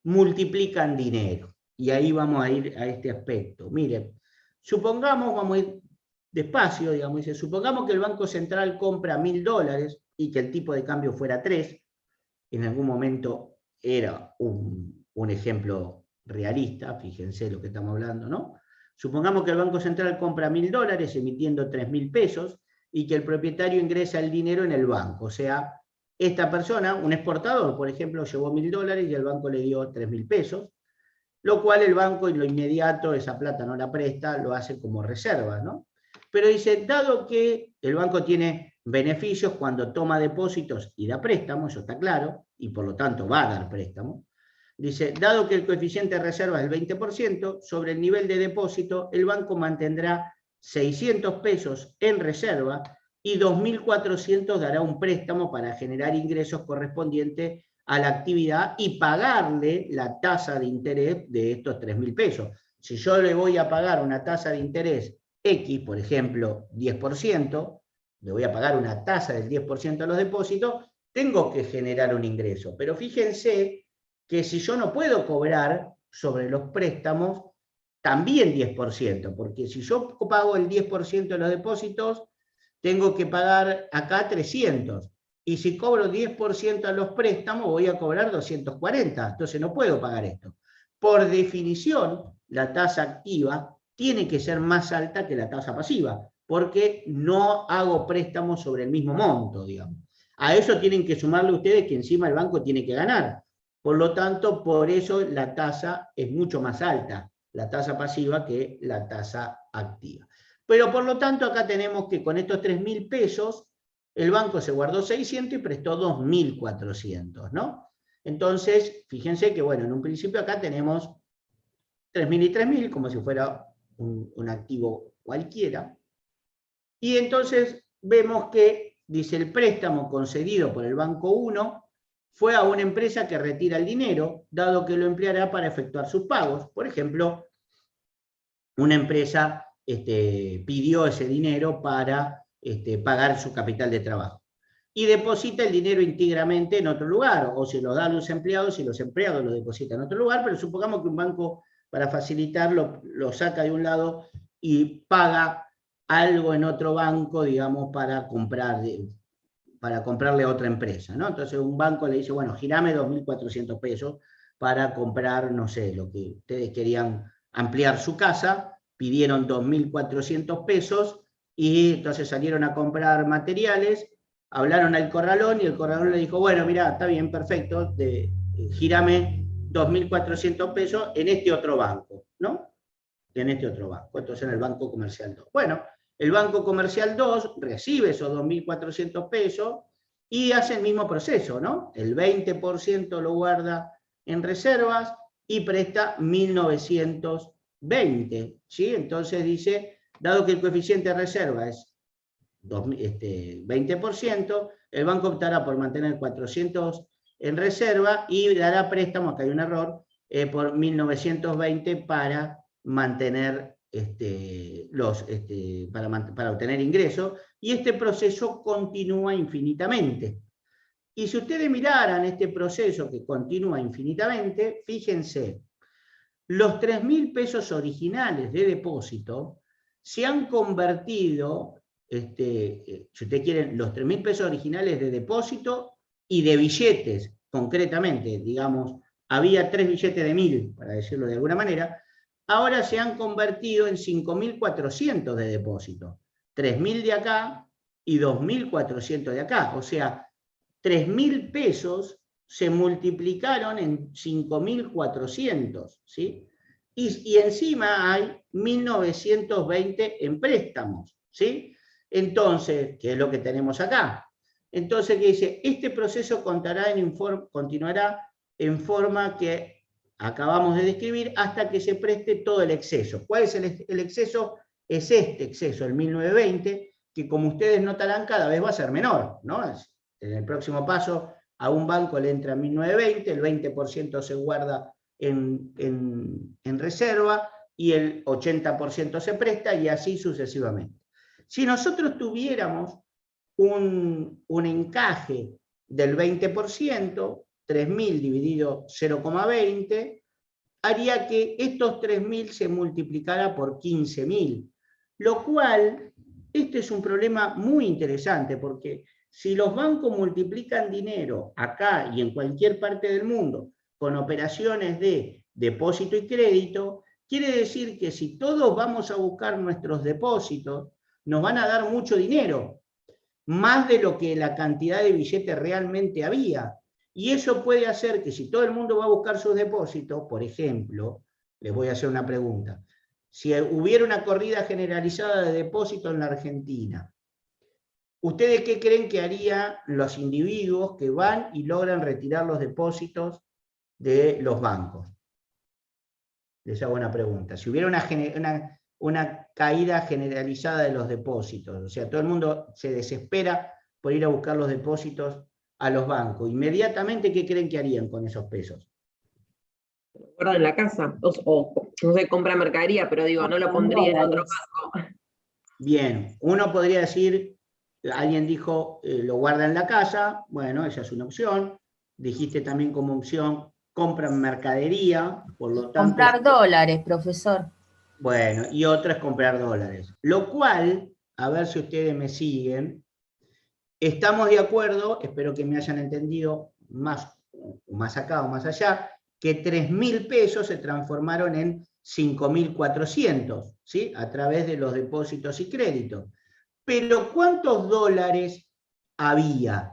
multiplican dinero, y ahí vamos a ir a este aspecto. Miren, supongamos, vamos a ir despacio, digamos, dice, supongamos que el Banco Central compra $1000 y que el tipo de cambio fuera 3, en algún momento era un ejemplo realista, fíjense lo que estamos hablando, ¿no? Supongamos que el Banco Central compra $1000 emitiendo 3.000 pesos, y que el propietario ingresa el dinero en el banco. O sea, esta persona, un exportador, por ejemplo, llevó $1000 y el banco le dio 3.000 pesos, lo cual el banco en lo inmediato esa plata no la presta, lo hace como reserva, ¿no? Pero dice, dado que el banco tiene beneficios cuando toma depósitos y da préstamos, eso está claro, y por lo tanto va a dar préstamo, dice, dado que el coeficiente de reserva es el 20%, sobre el nivel de depósito, el banco mantendrá 600 pesos en reserva y 2.400 dará un préstamo para generar ingresos correspondientes a la actividad y pagarle la tasa de interés de estos 3.000 pesos. Si yo le voy a pagar una tasa de interés X, por ejemplo, 10%, le voy a pagar una tasa del 10% a los depósitos, tengo que generar un ingreso. Pero fíjense que si yo no puedo cobrar sobre los préstamos también 10%, porque si yo pago el 10% de los depósitos, tengo que pagar acá 300. Y si cobro 10% a los préstamos, voy a cobrar 240. Entonces no puedo pagar esto. Por definición, la tasa activa tiene que ser más alta que la tasa pasiva, porque no hago préstamos sobre el mismo monto, digamos. A eso tienen que sumarle ustedes que encima el banco tiene que ganar. Por lo tanto, por eso la tasa es mucho más alta, la tasa pasiva, que la tasa activa. Pero por lo tanto acá tenemos que con estos 3.000 pesos, el banco se guardó 600 y prestó 2.400, ¿no? Entonces, fíjense que, bueno, en un principio acá tenemos 3.000 y 3.000, como si fuera un activo cualquiera. Y entonces vemos que, dice, el préstamo concedido por el Banco 1 fue a una empresa que retira el dinero, dado que lo empleará para efectuar sus pagos. Por ejemplo, una empresa pidió ese dinero para pagar su capital de trabajo. Y deposita el dinero íntegramente en otro lugar, o se lo da a los empleados y los empleados lo depositan en otro lugar, pero supongamos que un banco, para facilitarlo, lo saca de un lado y paga algo en otro banco, digamos, para comprarle a otra empresa, ¿no? Entonces un banco le dice, bueno, girame 2.400 pesos para comprar, no sé, lo que ustedes querían ampliar su casa, pidieron 2.400 pesos y entonces salieron a comprar materiales, hablaron al corralón y el corralón le dijo, bueno, mira, está bien, perfecto, girame 2.400 pesos en este otro banco, ¿no? En este otro banco, entonces en el Banco Comercial 2. Bueno, el Banco Comercial 2 recibe esos 2.400 pesos y hace el mismo proceso, ¿no? El 20% lo guarda en reservas y presta 1.920, ¿sí? Entonces dice, dado que el coeficiente de reserva es 20%, el banco optará por mantener 400 en reserva y dará préstamo, acá hay un error, por 1.920 para mantener para obtener ingresos, y este proceso continúa infinitamente. Y si ustedes miraran este proceso que continúa infinitamente, fíjense, los 3.000 pesos originales de depósito se han convertido, si ustedes quieren, los 3.000 pesos originales de depósito y de billetes, concretamente, digamos, había 3 billetes de 1.000, para decirlo de alguna manera, ahora se han convertido en 5.400 de depósito. 3.000 de acá y 2.400 de acá. O sea, 3.000 pesos se multiplicaron en 5.400, ¿sí? Y encima hay 1.920 en préstamos, ¿sí? Entonces, ¿qué es lo que tenemos acá? Entonces, ¿qué dice? Este proceso continuará en forma que acabamos de describir hasta que se preste todo el exceso. ¿Cuál es el exceso? es este exceso, el 1920, que como ustedes notarán cada vez va a ser menor, ¿no? En el próximo paso a un banco le entra 1920, el 20% se guarda en reserva y el 80% se presta y así sucesivamente. Si nosotros tuviéramos un encaje del 20%, 3.000 dividido 0,20, haría que estos 3.000 se multiplicara por 15.000, lo cual, este es un problema muy interesante, porque si los bancos multiplican dinero acá y en cualquier parte del mundo con operaciones de depósito y crédito, quiere decir que si todos vamos a buscar nuestros depósitos, nos van a dar mucho dinero, más de lo que la cantidad de billetes realmente había. Y eso puede hacer que si todo el mundo va a buscar sus depósitos, por ejemplo, les voy a hacer una pregunta, si hubiera una corrida generalizada de depósitos en la Argentina, ¿ustedes qué creen que harían los individuos que van y logran retirar los depósitos de los bancos? Les hago una pregunta. Si hubiera una caída generalizada de los depósitos, o sea, todo el mundo se desespera por ir a buscar los depósitos a los bancos, inmediatamente, ¿qué creen que harían con esos pesos? Lo guardan en la casa, o no sé, compra mercadería, pero digo, no lo pondría en otro banco. Bien, uno podría decir, alguien dijo, lo guarda en la casa, bueno, esa es una opción. Dijiste también como opción, compran mercadería, por lo tanto... Comprar dólares, profesor. Bueno, y otra es comprar dólares. Lo cual, a ver si ustedes me siguen, estamos de acuerdo, espero que me hayan entendido más acá o más allá, que 3.000 pesos se transformaron en 5.400, ¿sí? A través de los depósitos y créditos. Pero ¿cuántos dólares había?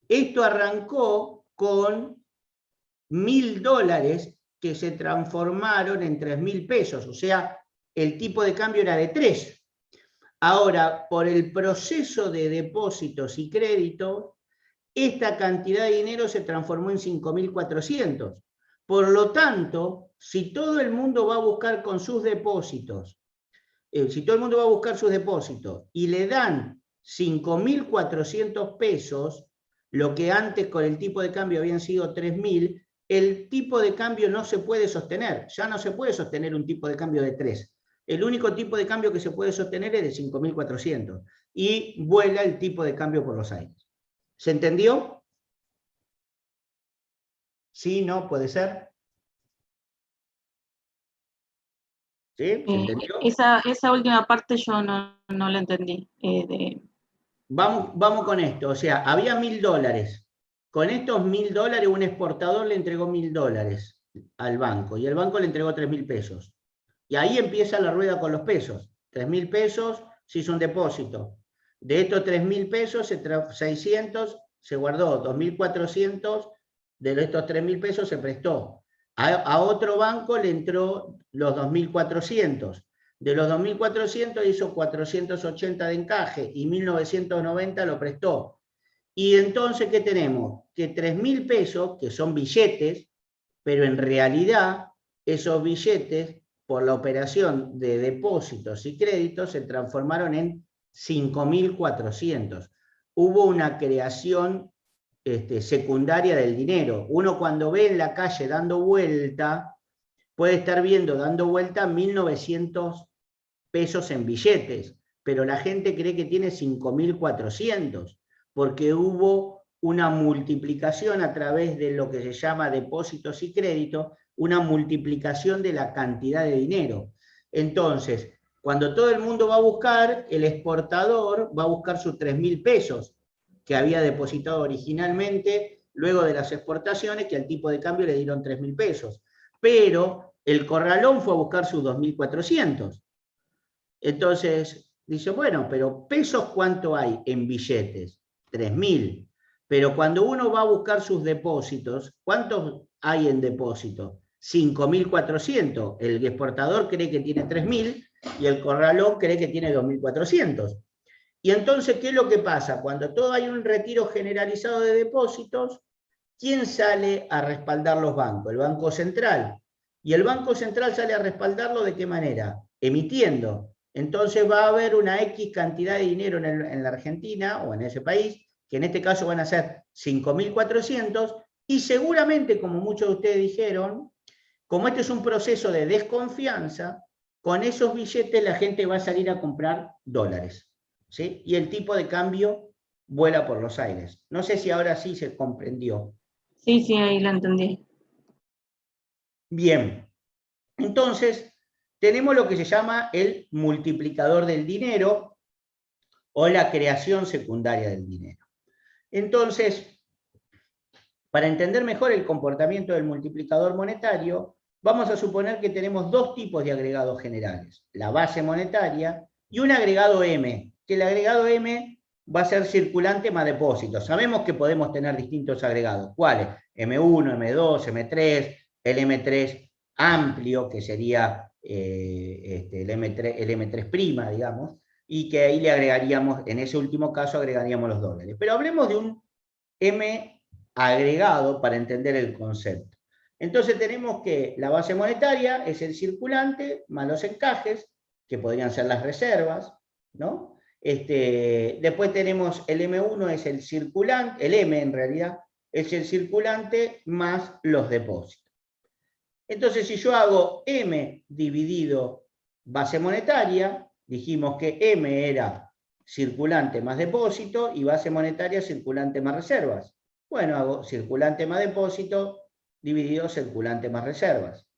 Esto arrancó con 1.000 dólares que se transformaron en 3.000 pesos, o sea, el tipo de cambio era de 3. Ahora, por el proceso de depósitos y créditos, esta cantidad de dinero se transformó en 5.400. Por lo tanto, si todo el mundo va a buscar con sus depósitos, si todo el mundo va a buscar sus depósitos y le dan 5.400 pesos, lo que antes con el tipo de cambio habían sido 3.000, el tipo de cambio no se puede sostener. Ya no se puede sostener un tipo de cambio de 3. El único tipo de cambio que se puede sostener es de 5.400 y vuela el tipo de cambio por los aires. ¿Se entendió? ¿Sí? ¿No? ¿Puede ser? ¿Sí? ¿Se entendió? Esa última parte yo no la entendí. Vamos con esto. O sea, había 1.000 dólares. Con estos 1.000 dólares, un exportador le entregó 1.000 dólares al banco y el banco le entregó 3.000 pesos. Y ahí empieza la rueda con los pesos. 3.000 pesos se hizo un depósito. De estos 3.000 pesos, 600 se guardó, 2.400 de estos 3.000 pesos se prestó. A otro banco le entró los 2.400. De los 2.400 hizo 480 de encaje y 1.990 lo prestó. Y entonces, ¿qué tenemos? Que 3.000 pesos, que son billetes, pero en realidad esos billetes, por la operación de depósitos y créditos, se transformaron en 5.400. Hubo una creación secundaria del dinero. Uno cuando ve en la calle dando vuelta, puede estar viendo dando vuelta 1.900 pesos en billetes, pero la gente cree que tiene 5.400, porque hubo una multiplicación a través de lo que se llama depósitos y créditos, una multiplicación de la cantidad de dinero. Entonces, cuando todo el mundo va a buscar, el exportador va a buscar sus 3.000 pesos que había depositado originalmente, luego de las exportaciones, que al tipo de cambio le dieron 3.000 pesos. Pero el corralón fue a buscar sus 2.400. Entonces, dice, bueno, pero pesos, ¿cuánto hay en billetes? 3.000. Pero cuando uno va a buscar sus depósitos, ¿cuántos hay en depósito? 5.400. El exportador cree que tiene 3.000 y el corralón cree que tiene 2.400. Y entonces, ¿qué es lo que pasa? Cuando todo hay un retiro generalizado de depósitos, ¿quién sale a respaldar los bancos? El Banco Central. ¿Y el Banco Central sale a respaldarlo de qué manera? Emitiendo. Entonces va a haber una X cantidad de dinero en la Argentina o en ese país, que en este caso van a ser 5.400, y seguramente, como muchos de ustedes dijeron, como este es un proceso de desconfianza, con esos billetes la gente va a salir a comprar dólares, ¿sí? Y el tipo de cambio vuela por los aires. No sé si ahora sí se comprendió. Sí, ahí lo entendí. Bien, entonces tenemos lo que se llama el multiplicador del dinero o la creación secundaria del dinero. Entonces, para entender mejor el comportamiento del multiplicador monetario, vamos a suponer que tenemos dos tipos de agregados generales, la base monetaria y un agregado M, que el agregado M va a ser circulante más depósito. Sabemos que podemos tener distintos agregados. ¿Cuáles? M1, M2, M3, el M3 amplio, que sería el M3', digamos, y que ahí le agregaríamos, en ese último caso, agregaríamos los dólares. Pero hablemos de un M agregado para entender el concepto. Entonces tenemos que la base monetaria es el circulante más los encajes, que podrían ser las reservas, ¿no? Después tenemos el M1 es el circulante, el M en realidad es el circulante más los depósitos. Entonces si yo hago M dividido base monetaria, dijimos que M era circulante más depósito y base monetaria circulante más reservas. Bueno, hago circulante más depósito dividido circulante más reservas.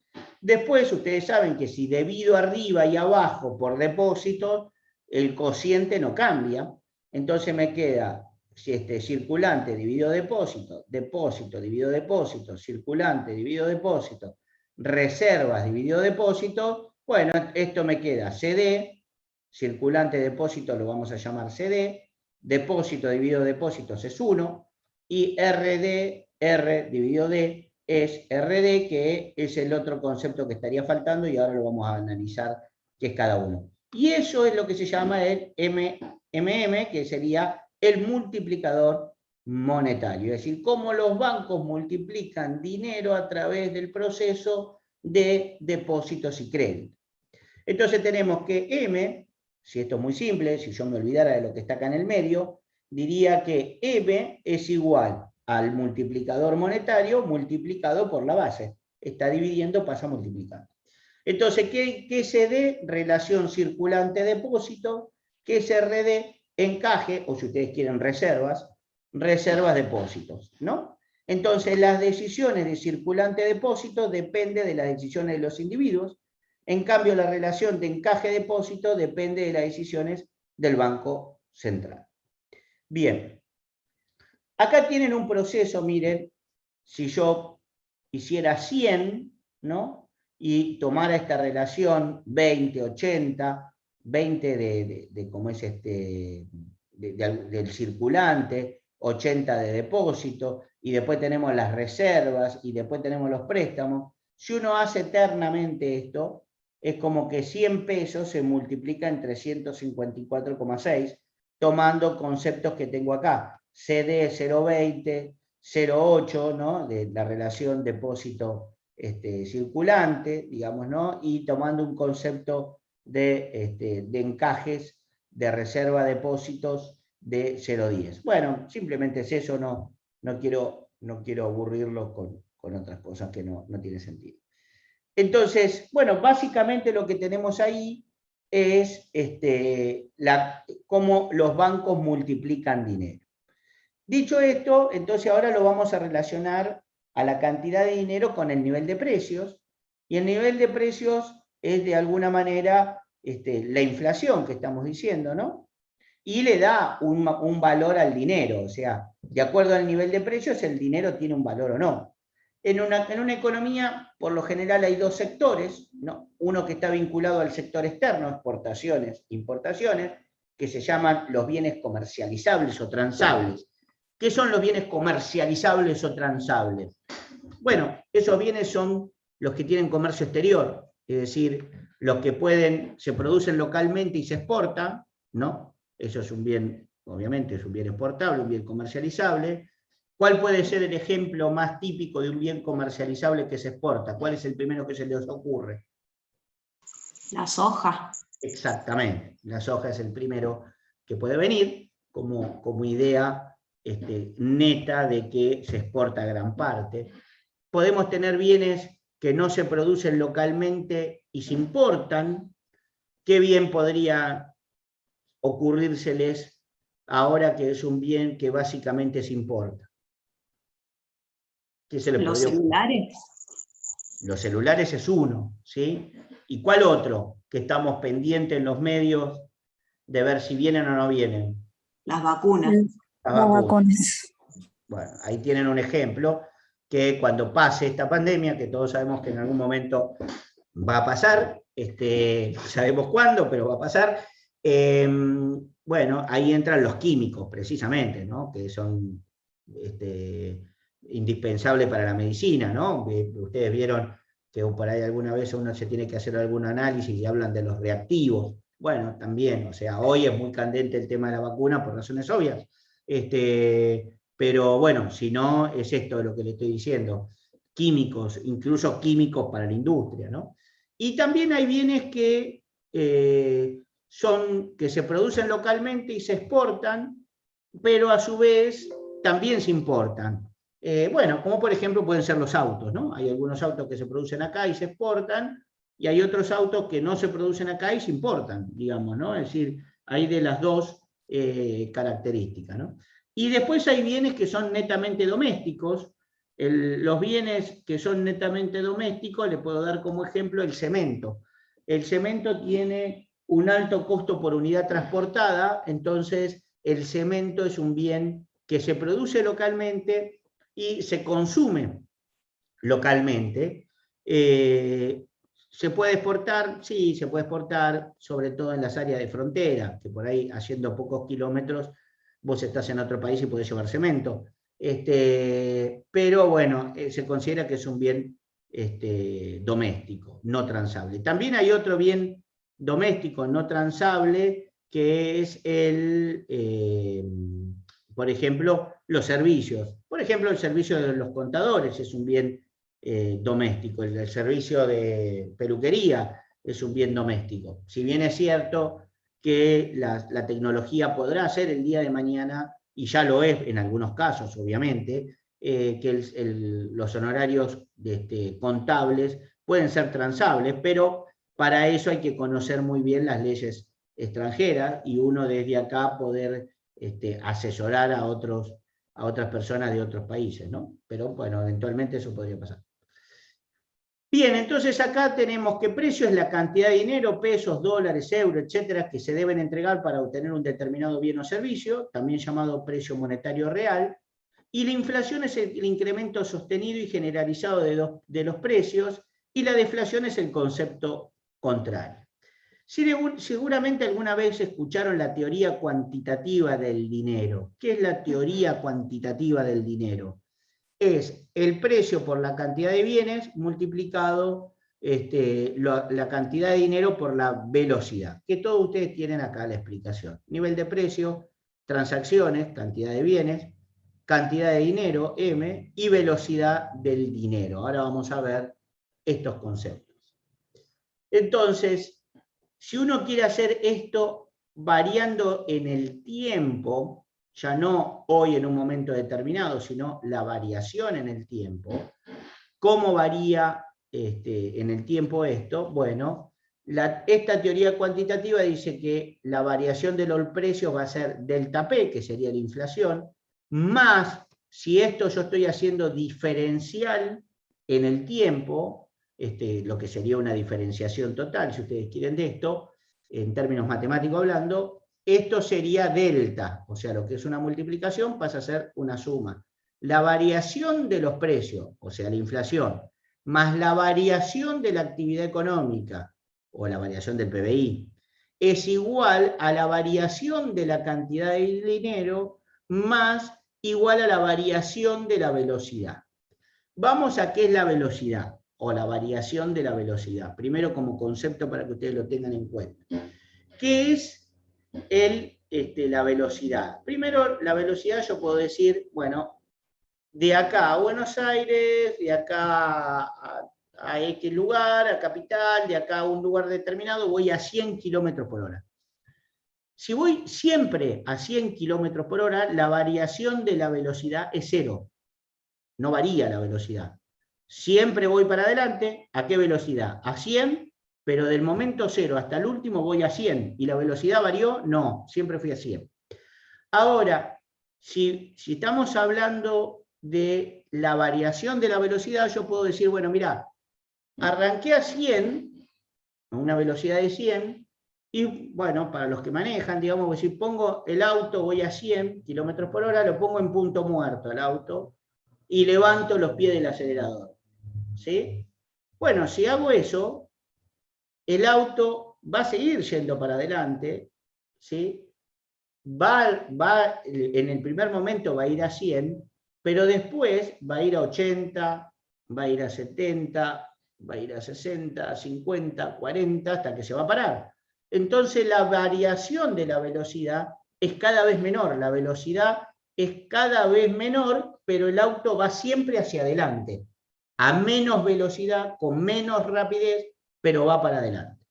Después ustedes saben que si divido arriba y abajo por depósito, el cociente no cambia. Entonces me queda circulante dividido depósito, depósito dividido depósito, circulante dividido depósito, reservas dividido depósito. Bueno, esto me queda CD, circulante depósito lo vamos a llamar CD, depósito dividido depósitos es 1, y RD, R dividido D, es RD, que es el otro concepto que estaría faltando y ahora lo vamos a analizar qué es cada uno. Y eso es lo que se llama el MMM, que sería el multiplicador monetario, es decir, cómo los bancos multiplican dinero a través del proceso de depósitos y créditos. Entonces tenemos que M, si esto es muy simple, si yo me olvidara de lo que está acá en el medio, diría que M es igual al multiplicador monetario multiplicado por la base. Está dividiendo, pasa multiplicando. Entonces, ¿qué es CD? Relación circulante-depósito. ¿Qué es RD? Encaje, o si ustedes quieren reservas, reservas-depósitos, ¿no? Entonces, las decisiones de circulante-depósito dependen de las decisiones de los individuos. En cambio, la relación de encaje-depósito depende de las decisiones del Banco Central. Bien. Acá tienen un proceso, miren, si yo hiciera 100, ¿no? Y tomara esta relación 20, 80, 20 de cómo es del circulante, 80 de depósito, y después tenemos las reservas, y después tenemos los préstamos. Si uno hace eternamente esto, es como que 100 pesos se multiplica en 354,6, tomando conceptos que tengo acá. CD 0,20, 0,8, ¿no? De la relación depósito circulante, digamos, ¿no? Y tomando un concepto de encajes de reserva depósitos de 0,10. Bueno, simplemente es eso, no quiero aburrirlo con otras cosas que no tienen sentido. Entonces, bueno, básicamente lo que tenemos ahí es cómo los bancos multiplican dinero. Dicho esto, entonces ahora lo vamos a relacionar a la cantidad de dinero con el nivel de precios, y el nivel de precios es de alguna manera la inflación que estamos diciendo, ¿no? Y le da un valor al dinero, o sea, de acuerdo al nivel de precios, el dinero tiene un valor o no. En una economía, por lo general, hay dos sectores, ¿no? Uno que está vinculado al sector externo, exportaciones, importaciones, que se llaman los bienes comercializables o transables. ¿Qué son los bienes comercializables o transables? Bueno, esos bienes son los que tienen comercio exterior, es decir, los que se producen localmente y se exportan, ¿no? Eso es un bien, obviamente, es un bien exportable, un bien comercializable. ¿Cuál puede ser el ejemplo más típico de un bien comercializable que se exporta? ¿Cuál es el primero que se les ocurre? La soja. Exactamente, la soja es el primero que puede venir como idea neta de que se exporta gran parte. Podemos tener bienes que no se producen localmente y se importan. ¿Qué bien podría ocurrírseles ahora que es un bien que básicamente se importa? ¿Qué se les ¿Los podría ocurrir? celulares? Los celulares es uno, ¿sí? ¿Y cuál otro que estamos pendientes en los medios de ver si vienen o no vienen? Las vacunas. Las Las vacunas. vacunas. Bueno, ahí tienen un ejemplo que cuando pase esta pandemia, que todos sabemos que en algún momento va a pasar, sabemos cuándo, pero va a pasar, bueno, ahí entran los químicos, precisamente, ¿no? Que son indispensables para la medicina, ¿no? Ustedes vieron que por ahí alguna vez uno se tiene que hacer algún análisis y hablan de los reactivos. Bueno, también, o sea, hoy es muy candente el tema de la vacuna por razones obvias. Pero bueno, si no, es esto lo que le estoy diciendo. Químicos, incluso químicos para la industria, ¿no? Y también hay bienes que se producen localmente y se exportan, pero a su vez también se importan. Bueno, como por ejemplo pueden ser los autos, ¿no? Hay algunos autos que se producen acá y se exportan, y hay otros autos que no se producen acá y se importan, digamos, ¿no? Es decir, hay de las dos características, ¿no? Y después hay bienes que son netamente domésticos. Los bienes que son netamente domésticos, le puedo dar como ejemplo el cemento. El cemento tiene un alto costo por unidad transportada, entonces el cemento es un bien que se produce localmente y se consume localmente. ¿Se puede exportar? Sí, se puede exportar, sobre todo en las áreas de frontera, que por ahí haciendo pocos kilómetros vos estás en otro país y podés llevar cemento. Pero bueno, se considera que es un bien doméstico, no transable. También hay otro bien doméstico no transable, que es por ejemplo, los servicios. Por ejemplo, el servicio de los contadores es un bien doméstico, el servicio de peluquería es un bien doméstico. Si bien es cierto que la tecnología podrá ser el día de mañana, y ya lo es en algunos casos, obviamente, que los honorarios contables pueden ser transables, pero para eso hay que conocer muy bien las leyes extranjeras y uno desde acá poder asesorar a otras personas de otros países, ¿no? Pero bueno, eventualmente eso podría pasar. Bien, entonces acá tenemos que precio es la cantidad de dinero, pesos, dólares, euros, etcétera, que se deben entregar para obtener un determinado bien o servicio, también llamado precio monetario real, y la inflación es el incremento sostenido y generalizado de los precios, y la deflación es el concepto contrario. Seguramente alguna vez escucharon la teoría cuantitativa del dinero. ¿Qué es la teoría cuantitativa del dinero? Es el precio por la cantidad de bienes multiplicado la cantidad de dinero por la velocidad, que todos ustedes tienen acá la explicación. Nivel de precio, transacciones, cantidad de bienes, cantidad de dinero, M, y velocidad del dinero. Ahora vamos a ver estos conceptos. Entonces, si uno quiere hacer esto variando en el tiempo, ya no hoy en un momento determinado, sino la variación en el tiempo, ¿cómo varía en el tiempo esto? Bueno, esta teoría cuantitativa dice que la variación de los precios va a ser delta P, que sería la inflación, más si esto yo estoy haciendo diferencial en el tiempo, lo que sería una diferenciación total, si ustedes quieren de esto, en términos matemáticos hablando, esto sería delta, o sea, lo que es una multiplicación pasa a ser una suma. La variación de los precios, o sea, la inflación, más la variación de la actividad económica, o la variación del PBI, es igual a la variación de la cantidad de dinero más igual a la variación de la velocidad. Vamos a qué es la velocidad, o la variación de la velocidad. Primero como concepto para que ustedes lo tengan en cuenta. ¿Qué es la velocidad? Primero, la velocidad yo puedo decir, bueno, de acá a Buenos Aires, de acá a X lugar, a Capital, de acá a un lugar determinado, voy a 100 kilómetros por hora. Si voy siempre a 100 kilómetros por hora, la variación de la velocidad es cero. No varía la velocidad. Siempre voy para adelante, ¿a qué velocidad? A 100, pero del momento 0 hasta el último voy a 100. ¿Y la velocidad varió? No, siempre fui a 100. Ahora, si estamos hablando de la variación de la velocidad, yo puedo decir, bueno, mirá, arranqué a 100, a una velocidad de 100, y bueno, para los que manejan, digamos, si pongo el auto, voy a 100 kilómetros por hora, lo pongo en punto muerto al auto, y levanto los pies del acelerador. ¿Sí? Bueno, si hago eso, el auto va a seguir yendo para adelante, ¿sí? En el primer momento va a ir a 100, pero después va a ir a 80, va a ir a 70, va a ir a 60, 50, 40, hasta que se va a parar. Entonces la variación de la velocidad es cada vez menor, la velocidad es cada vez menor, pero el auto va siempre hacia adelante, a menos velocidad, con menos rapidez, pero va para adelante.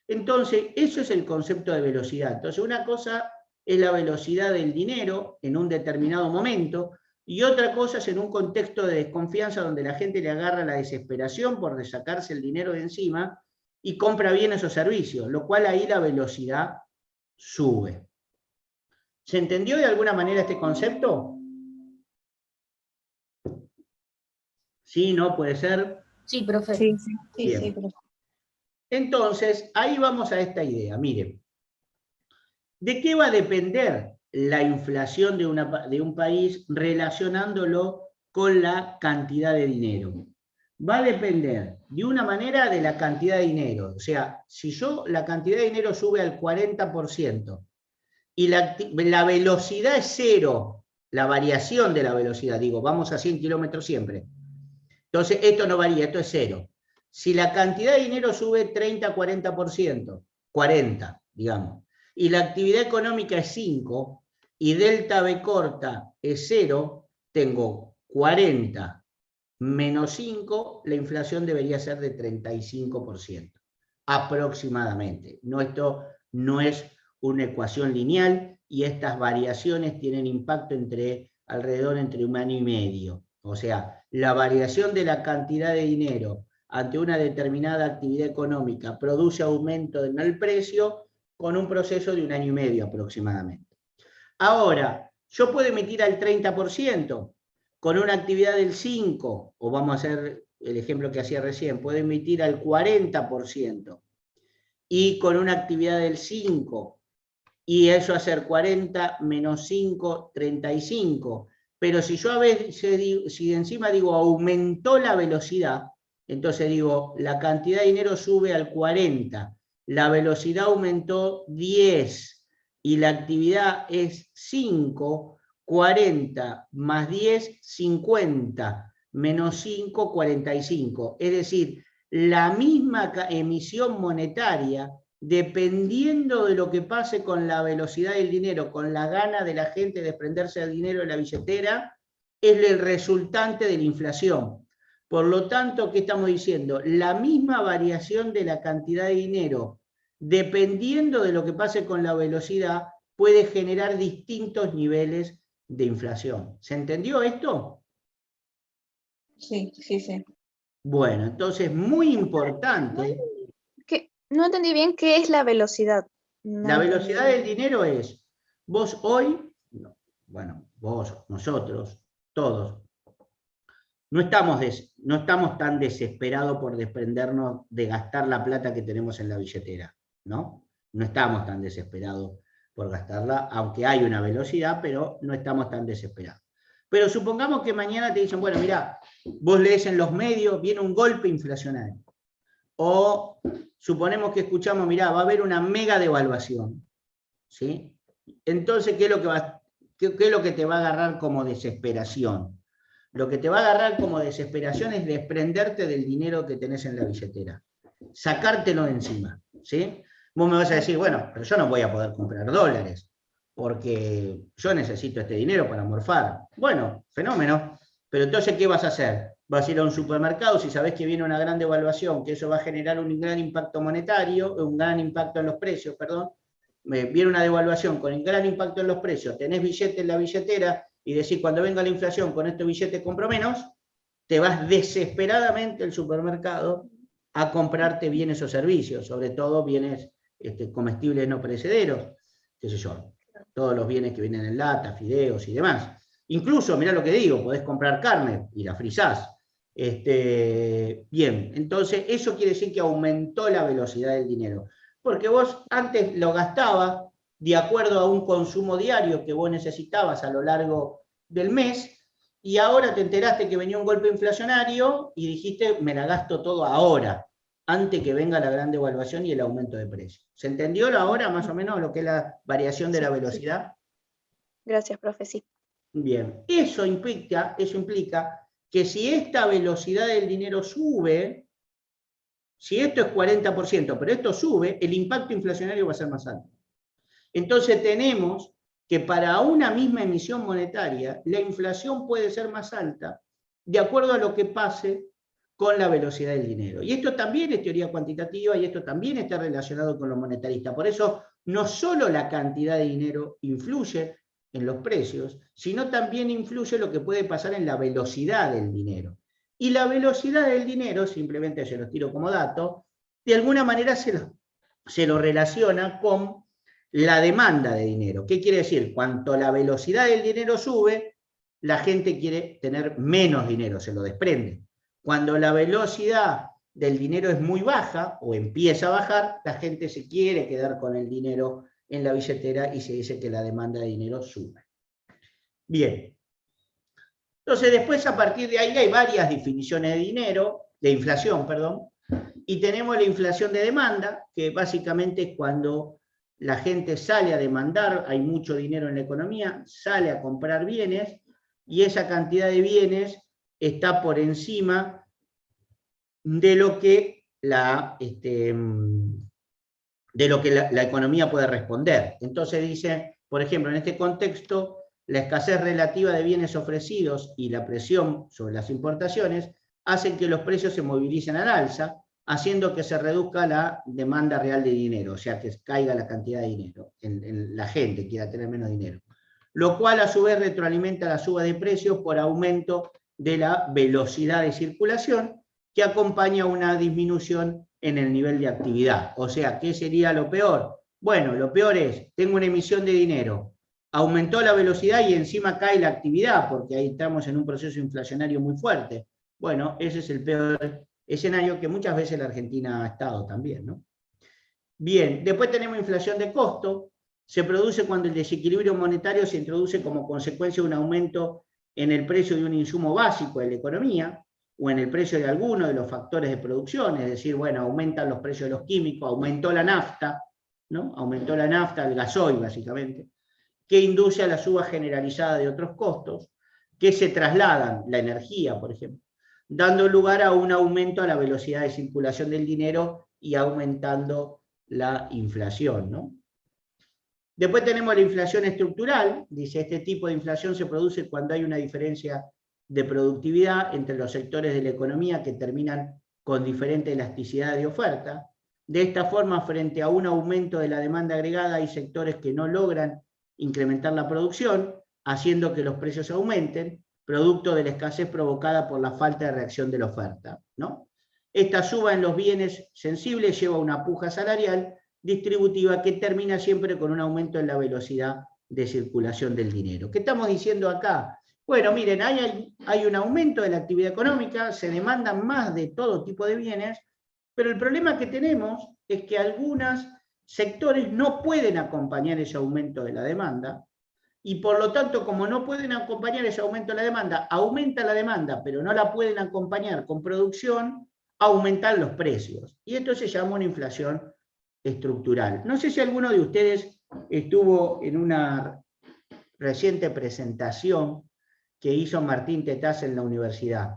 Entonces, eso es el concepto de velocidad. Entonces, una cosa es la velocidad del dinero en un determinado momento, y otra cosa es en un contexto de desconfianza donde la gente le agarra la desesperación por sacarse el dinero de encima y compra bienes o servicios, lo cual ahí la velocidad sube. ¿Se entendió de alguna manera este concepto? ¿Sí? ¿No? ¿Puede ser? Sí, profe. Sí, Bien. profe. Entonces, ahí vamos a esta idea. Miren, ¿de qué va a depender la inflación de un país relacionándolo con la cantidad de dinero? Va a depender de una manera de la cantidad de dinero. O sea, si la cantidad de dinero sube al 40% y la velocidad es cero, la variación de la velocidad, digo, vamos a 100 kilómetros siempre. Entonces, esto no varía, esto es cero. Si la cantidad de dinero sube 30-40%, 40, digamos, y la actividad económica es 5, y delta B corta es 0, tengo 40 menos 5, la inflación debería ser de 35%, aproximadamente. No, esto no es una ecuación lineal, y estas variaciones tienen impacto alrededor entre 1 año y medio. O sea, la variación de la cantidad de dinero ante una determinada actividad económica produce aumento en el precio con un proceso de 1 año y medio aproximadamente. Ahora, yo puedo emitir al 30% con una actividad del 5%, o vamos a hacer el ejemplo que hacía recién, puedo emitir al 40% y con una actividad del 5%, y eso hacer 40 menos 5, 35. Pero si yo a veces, si encima digo aumentó la velocidad, entonces digo la cantidad de dinero sube al 40, la velocidad aumentó 10 y la actividad es 5, 40 más 10, 50, menos 5, 45. Es decir, la misma emisión monetaria, dependiendo de lo que pase con la velocidad del dinero, con la gana de la gente de desprenderse del dinero de la billetera, es el resultante de la inflación. Por lo tanto, ¿qué estamos diciendo? La misma variación de la cantidad de dinero, dependiendo de lo que pase con la velocidad, puede generar distintos niveles de inflación. ¿Se entendió esto? Sí. Bueno, entonces, muy importante. No entendí bien qué es la velocidad. La velocidad del dinero es, vos hoy, bueno, vos, nosotros, todos, no estamos tan desesperados por desprendernos de gastar la plata que tenemos en la billetera, ¿no? No estamos tan desesperados por gastarla, aunque hay una velocidad, pero no estamos tan desesperados. Pero supongamos que mañana te dicen, bueno, mirá, vos lees en los medios, viene un golpe inflacionario. O suponemos que escuchamos, mirá, va a haber una mega devaluación, ¿sí? Entonces, ¿qué es lo que te va a agarrar como desesperación? Lo que te va a agarrar como desesperación es desprenderte del dinero que tenés en la billetera, sacártelo de encima, ¿sí? Vos me vas a decir, bueno, pero yo no voy a poder comprar dólares, porque yo necesito este dinero para morfar. Bueno, fenómeno, pero entonces, ¿qué vas a hacer? vas a ir a un supermercado, si sabés que viene una gran devaluación, que eso va a generar un gran impacto monetario, un gran impacto en los precios, perdón, viene una devaluación con un gran impacto en los precios, tenés billete en la billetera y decís, cuando venga la inflación, con estos billetes compro menos, te vas desesperadamente al supermercado a comprarte bienes o servicios, sobre todo bienes comestibles no perecederos, qué sé yo, todos los bienes que vienen en lata, fideos y demás. Incluso, mirá lo que digo, podés comprar carne y la frizás. Bien, entonces eso quiere decir que aumentó la velocidad del dinero. Porque vos antes lo gastabas de acuerdo a un consumo diario que vos necesitabas a lo largo del mes, y ahora te enteraste que venía un golpe inflacionario y dijiste, me la gasto todo ahora, antes que venga la gran devaluación y el aumento de precios. ¿Se entendió ahora más o menos lo que es la variación de la velocidad? Gracias, profe, sí. Bien, eso implica que si esta velocidad del dinero sube, si esto es 40%, pero esto sube, el impacto inflacionario va a ser más alto. Entonces tenemos que para una misma emisión monetaria, la inflación puede ser más alta de acuerdo a lo que pase con la velocidad del dinero. Y esto también es teoría cuantitativa y esto también está relacionado con lo monetarista. Por eso, no solo la cantidad de dinero influye en los precios, sino también influye lo que puede pasar en la velocidad del dinero. Y la velocidad del dinero, simplemente se los tiro como dato, de alguna manera se lo relaciona con la demanda de dinero. ¿Qué quiere decir? Cuanto la velocidad del dinero sube, la gente quiere tener menos dinero, se lo desprende. Cuando la velocidad del dinero es muy baja o empieza a bajar, la gente se quiere quedar con el dinero en la billetera y se dice que la demanda de dinero sube. Bien. Entonces después a partir de ahí hay varias definiciones de dinero, de inflación, perdón, y tenemos la inflación de demanda, que básicamente es cuando la gente sale a demandar, hay mucho dinero en la economía, sale a comprar bienes, y esa cantidad de bienes está por encima de lo que la economía puede responder. Entonces dice, por ejemplo, en este contexto, la escasez relativa de bienes ofrecidos y la presión sobre las importaciones hacen que los precios se movilicen al alza, haciendo que se reduzca la demanda real de dinero, o sea, que caiga la cantidad de dinero, la gente quiera tener menos dinero. Lo cual a su vez retroalimenta la suba de precios por aumento de la velocidad de circulación, que acompaña una disminución en el nivel de actividad. O sea, ¿qué sería lo peor? Bueno, lo peor es, tengo una emisión de dinero, aumentó la velocidad y encima cae la actividad, porque ahí estamos en un proceso inflacionario muy fuerte. Bueno, ese es el peor escenario que muchas veces la Argentina ha estado también, ¿no? Bien, después tenemos inflación de costo. Se produce cuando el desequilibrio monetario se introduce como consecuencia de un aumento en el precio de un insumo básico de la economía o en el precio de alguno de los factores de producción, es decir, bueno, aumentan los precios de los químicos, aumentó la nafta, ¿no? Aumentó la nafta, el gasoil básicamente, que induce a la suba generalizada de otros costos, que se trasladan, la energía, por ejemplo, dando lugar a un aumento a la velocidad de circulación del dinero y aumentando la inflación, ¿no? Después tenemos la inflación estructural, dice, este tipo de inflación se produce cuando hay una diferencia de productividad entre los sectores de la economía que terminan con diferente elasticidad de oferta. De esta forma, frente a un aumento de la demanda agregada, hay sectores que no logran incrementar la producción, haciendo que los precios aumenten, producto de la escasez provocada por la falta de reacción de la oferta, ¿no? Esta suba en los bienes sensibles lleva a una puja salarial distributiva que termina siempre con un aumento en la velocidad de circulación del dinero. ¿Qué estamos diciendo acá? Bueno, miren, hay un aumento de la actividad económica, se demandan más de todo tipo de bienes, pero el problema que tenemos es que algunos sectores no pueden acompañar ese aumento de la demanda, y por lo tanto, como no pueden acompañar ese aumento de la demanda, aumenta la demanda, pero no la pueden acompañar con producción, aumentan los precios. Y esto se llama una inflación estructural. No sé si alguno de ustedes estuvo en una reciente presentación que hizo Martín Tetaz en la universidad.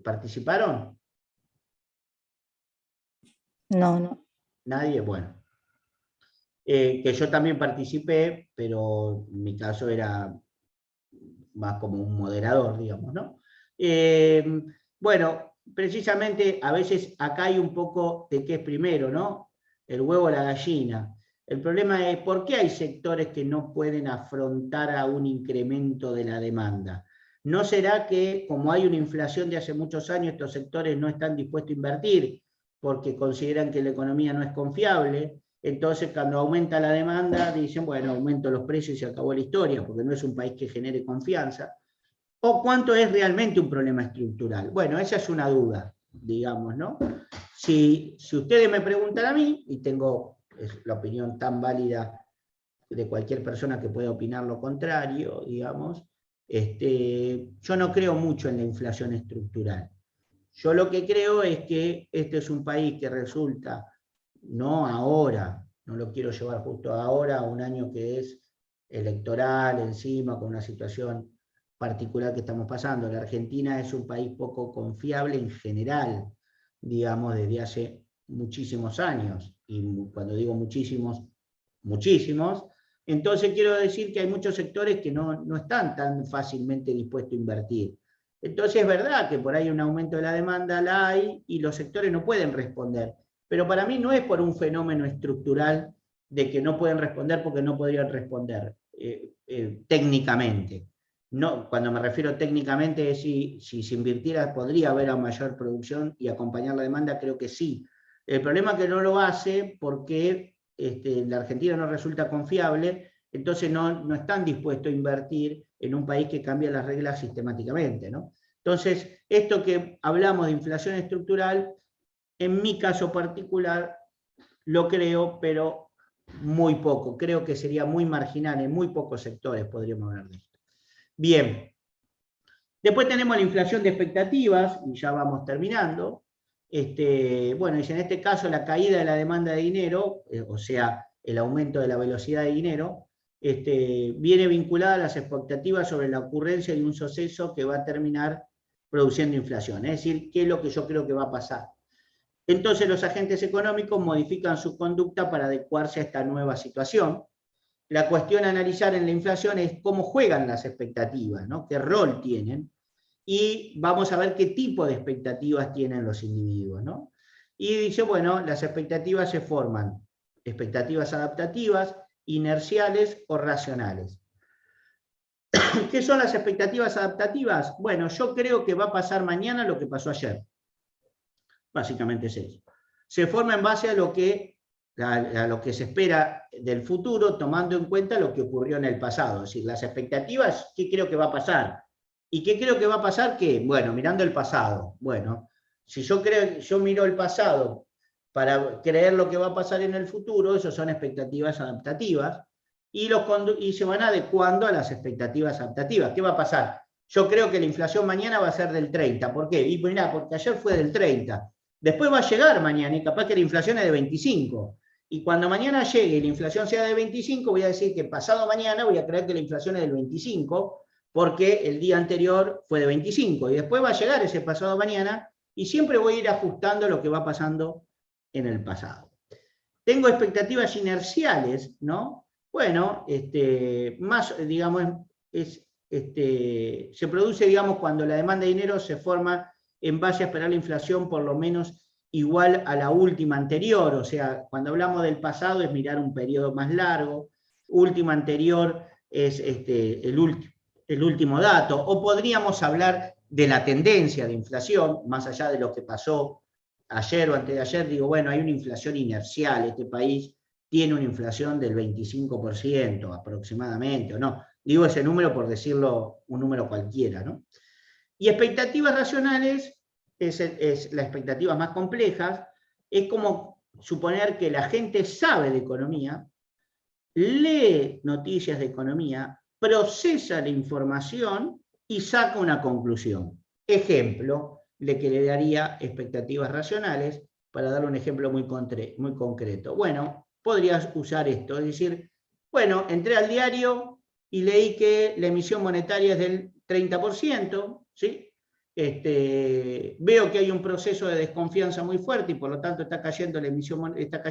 ¿Participaron? No. ¿Nadie? Bueno. Que yo también participé, pero en mi caso era más como un moderador, digamos, ¿no? Bueno, precisamente a veces acá hay un poco de qué es primero, ¿no? El huevo o la gallina. El problema es por qué hay sectores que no pueden afrontar a un incremento de la demanda. ¿No será que, como hay una inflación de hace muchos años, estos sectores no están dispuestos a invertir porque consideran que la economía no es confiable? Entonces, cuando aumenta la demanda, dicen, bueno, aumento los precios y se acabó la historia, porque no es un país que genere confianza. ¿O cuánto es realmente un problema estructural? Bueno, esa es una duda, digamos, ¿no? Si ustedes me preguntan a mí, y tengo la opinión tan válida de cualquier persona que pueda opinar lo contrario, digamos, yo no creo mucho en la inflación estructural. Yo lo que creo es que este es un país que resulta, no ahora, no lo quiero llevar justo ahora, a un año que es electoral encima, con una situación particular que estamos pasando. La Argentina es un país poco confiable en general, digamos, desde hace muchísimos años, y cuando digo muchísimos, muchísimos, entonces quiero decir que hay muchos sectores que no están tan fácilmente dispuestos a invertir. Entonces es verdad que por ahí un aumento de la demanda la hay y los sectores no pueden responder, pero para mí no es por un fenómeno estructural de que no pueden responder porque no podrían responder técnicamente. No, cuando me refiero técnicamente es si se invirtiera podría haber a mayor producción y acompañar la demanda, creo que sí. El problema es que no lo hace porque la Argentina no resulta confiable, entonces no están dispuestos a invertir en un país que cambia las reglas sistemáticamente, ¿no? Entonces, esto que hablamos de inflación estructural, en mi caso particular, lo creo, pero muy poco. Creo que sería muy marginal, en muy pocos sectores podríamos hablar de esto. Bien. Después tenemos la inflación de expectativas, y ya vamos terminando. Bueno, y en este caso la caída de la demanda de dinero, o sea, el aumento de la velocidad de dinero, viene vinculada a las expectativas sobre la ocurrencia de un suceso que va a terminar produciendo inflación. Es decir, ¿qué es lo que yo creo que va a pasar? Entonces los agentes económicos modifican su conducta para adecuarse a esta nueva situación. La cuestión a analizar en la inflación es cómo juegan las expectativas, ¿no? ¿Qué rol tienen? Y vamos a ver qué tipo de expectativas tienen los individuos, ¿no? Y dice, bueno, las expectativas se forman, expectativas adaptativas, inerciales o racionales. ¿Qué son las expectativas adaptativas? Bueno, yo creo que va a pasar mañana lo que pasó ayer. Básicamente es eso. Se forma en base a lo que se espera del futuro, tomando en cuenta lo que ocurrió en el pasado. Es decir, las expectativas, ¿qué creo que va a pasar? ¿Y qué creo que va a pasar? ¿Qué? Bueno, mirando el pasado. Bueno, si yo miro el pasado para creer lo que va a pasar en el futuro, eso son expectativas adaptativas, y se van adecuando a las expectativas adaptativas. ¿Qué va a pasar? Yo creo que la inflación mañana va a ser del 30. ¿Por qué? Y mirá, porque ayer fue del 30. Después va a llegar mañana y capaz que la inflación es de 25. Y cuando mañana llegue y la inflación sea de 25, voy a decir que pasado mañana voy a creer que la inflación es del 25, porque el día anterior fue de 25. Y después va a llegar ese pasado mañana y siempre voy a ir ajustando lo que va pasando en el pasado. Tengo expectativas inerciales, ¿no? Bueno, más, digamos, se produce, digamos, cuando la demanda de dinero se forma en base a esperar la inflación por lo menos igual a la última anterior. O sea, cuando hablamos del pasado es mirar un periodo más largo, última anterior es el último dato, o podríamos hablar de la tendencia de inflación, más allá de lo que pasó ayer o antes de ayer. Digo, bueno, hay una inflación inercial, este país tiene una inflación del 25% aproximadamente, o no, digo ese número por decirlo un número cualquiera, ¿no? Y expectativas racionales es la expectativa más compleja, es como suponer que la gente sabe de economía, lee noticias de economía, procesa la información y saca una conclusión. Ejemplo, que le daría expectativas racionales, para dar un ejemplo muy concreto. Bueno, podrías usar esto, es decir, bueno, entré al diario y leí que la emisión monetaria es del 30%, ¿sí? Veo que hay un proceso de desconfianza muy fuerte y por lo tanto está cayendo la emisión, está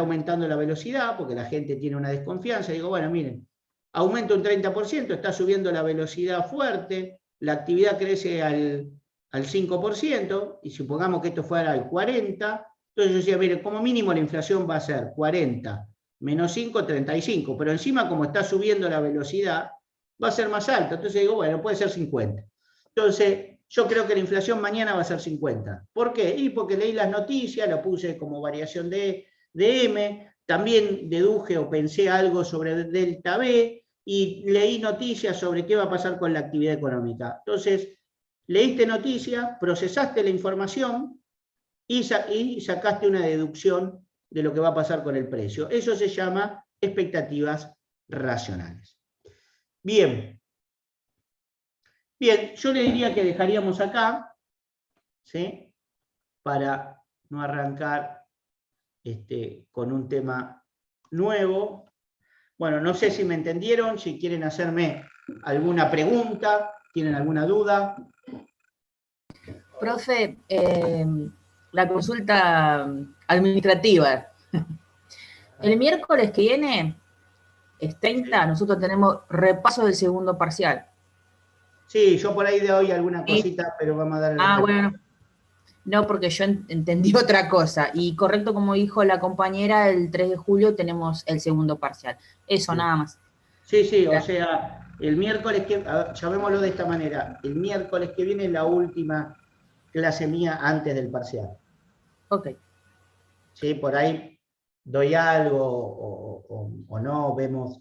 aumentando la velocidad porque la gente tiene una desconfianza. Y digo, bueno, miren, aumenta un 30%, está subiendo la velocidad fuerte, la actividad crece al 5%, y supongamos que esto fuera al 40%, entonces yo decía, mire, como mínimo la inflación va a ser 40 menos 5, 35, pero encima como está subiendo la velocidad, va a ser más alta, entonces digo, bueno, puede ser 50. Entonces, yo creo que la inflación mañana va a ser 50. ¿Por qué? Y porque leí las noticias, lo puse como variación de M, también deduje o pensé algo sobre delta B, y leí noticias sobre qué va a pasar con la actividad económica. Entonces, leíste noticias, procesaste la información y sacaste una deducción de lo que va a pasar con el precio. Eso se llama expectativas racionales. Bien. Bien, yo le diría que dejaríamos acá, ¿sí? Para no arrancar con un tema nuevo. Bueno, no sé si me entendieron, si quieren hacerme alguna pregunta, tienen alguna duda. Profe, la consulta administrativa. El miércoles que viene, es 30, nosotros tenemos repaso del segundo parcial. Sí, yo por ahí de hoy alguna Sí. cosita, pero vamos a dar el Ah, bueno. No, porque yo entendí otra cosa. Y correcto, como dijo la compañera, el 3 de julio tenemos el segundo parcial. Eso, Sí. nada más. Sí, sí, o Gracias. sea, el miércoles que, llamémoslo de esta manera, el miércoles que viene es la última clase mía antes del parcial. Ok. ¿Sí? Por ahí doy algo o no, vemos.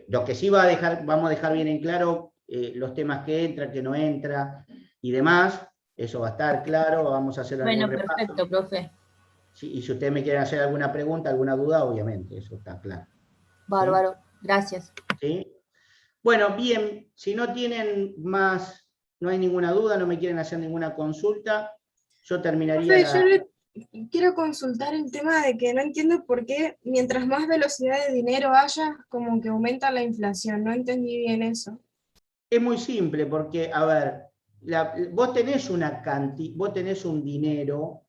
Lo que sí vamos a dejar bien en claro los temas que entra, que no entra y demás, eso va a estar claro, vamos a hacer Bueno, algún repaso. perfecto, profe. Sí, y si ustedes me quieren hacer alguna pregunta, alguna duda, obviamente, eso está claro. Bárbaro. Gracias. ¿Sí? Bueno, bien, si no tienen más, no hay ninguna duda, no me quieren hacer ninguna consulta, yo terminaría Profe, yo le quiero consultar el tema de que no entiendo por qué mientras más velocidad de dinero haya, como que aumenta la inflación. No entendí bien eso. Es muy simple, porque, a ver, vos tenés vos tenés un dinero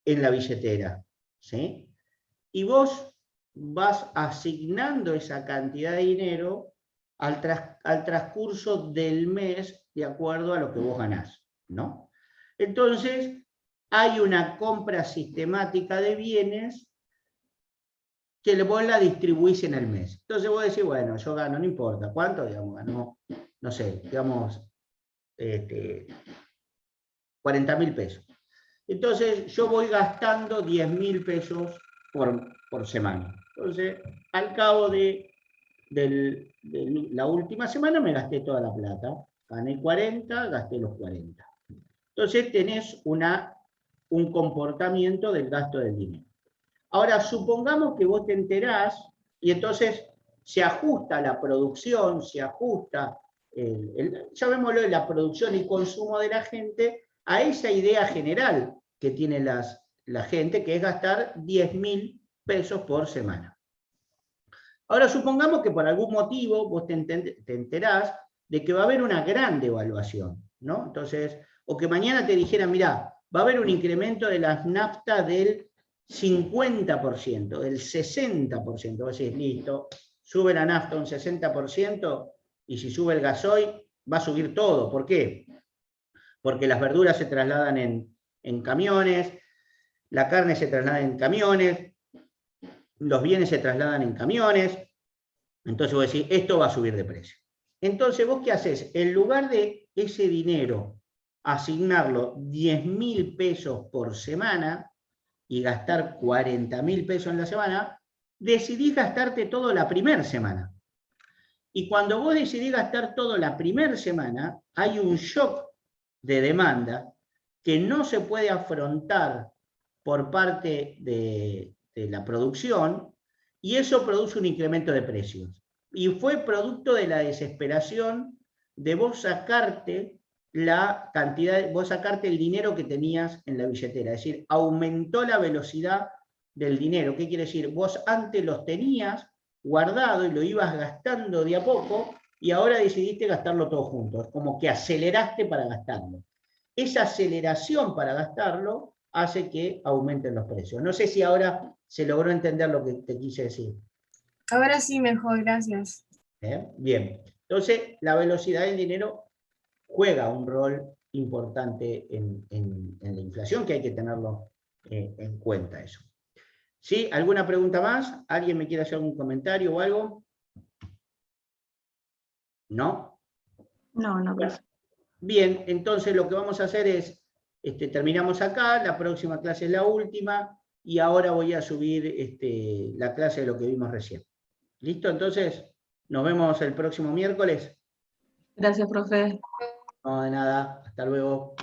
en la billetera, ¿sí? Y vos vas asignando esa cantidad de dinero al transcurso del mes de acuerdo a lo que vos ganás, ¿no? Entonces, hay una compra sistemática de bienes que vos la distribuís en el mes. Entonces vos decís, bueno, yo gano, no importa, ¿cuánto? Digamos, ganó, no sé, digamos, 40.000 pesos. Entonces yo voy gastando 10.000 pesos por semana. Entonces, al cabo de la última semana me gasté toda la plata. Gané 40, gasté los 40. Entonces tenés un comportamiento del gasto del dinero. Ahora, supongamos que vos te enterás y entonces se ajusta la producción, se ajusta, llamémoslo la producción y consumo de la gente a esa idea general que tiene la gente, que es gastar 10.000 pesos por semana. Ahora, supongamos que por algún motivo vos te enterás de que va a haber una gran devaluación, ¿no? Entonces, o que mañana te dijeran, mirá, va a haber un incremento de las naftas del 50%, del 60%. Vos decís, listo, sube la nafta un 60% y si sube el gasoil, va a subir todo. ¿Por qué? Porque las verduras se trasladan en camiones, la carne se traslada en camiones, los bienes se trasladan en camiones. Entonces vos decís, esto va a subir de precio. Entonces, ¿vos qué haces? En lugar de ese dinero asignarlo 10.000 pesos por semana y gastar 40.000 pesos en la semana, decidís gastarte todo la primera semana. Y cuando vos decidís gastar todo la primera semana, hay un shock de demanda que no se puede afrontar por parte de la producción, y eso produce un incremento de precios. Y fue producto de la desesperación de vos sacarte la cantidad, vos sacarte el dinero que tenías en la billetera. Es decir, aumentó la velocidad del dinero. ¿Qué quiere decir? Vos antes los tenías guardado y lo ibas gastando de a poco, y ahora decidiste gastarlo todo junto. Es como que aceleraste para gastarlo. Esa aceleración para gastarlo hace que aumenten los precios. No sé si ahora se logró entender lo que te quise decir. Ahora sí, mejor, gracias. Bien, entonces la velocidad del dinero juega un rol importante en la inflación, que hay que tenerlo en cuenta eso. ¿Sí? ¿Alguna pregunta más? ¿Alguien me quiere hacer algún comentario o algo? ¿No? No, profe. Bien, entonces lo que vamos a hacer es, terminamos acá, la próxima clase es la última, y ahora voy a subir la clase de lo que vimos recién. ¿Listo? Entonces, nos vemos el próximo miércoles. Gracias, profe. No, de nada, hasta luego.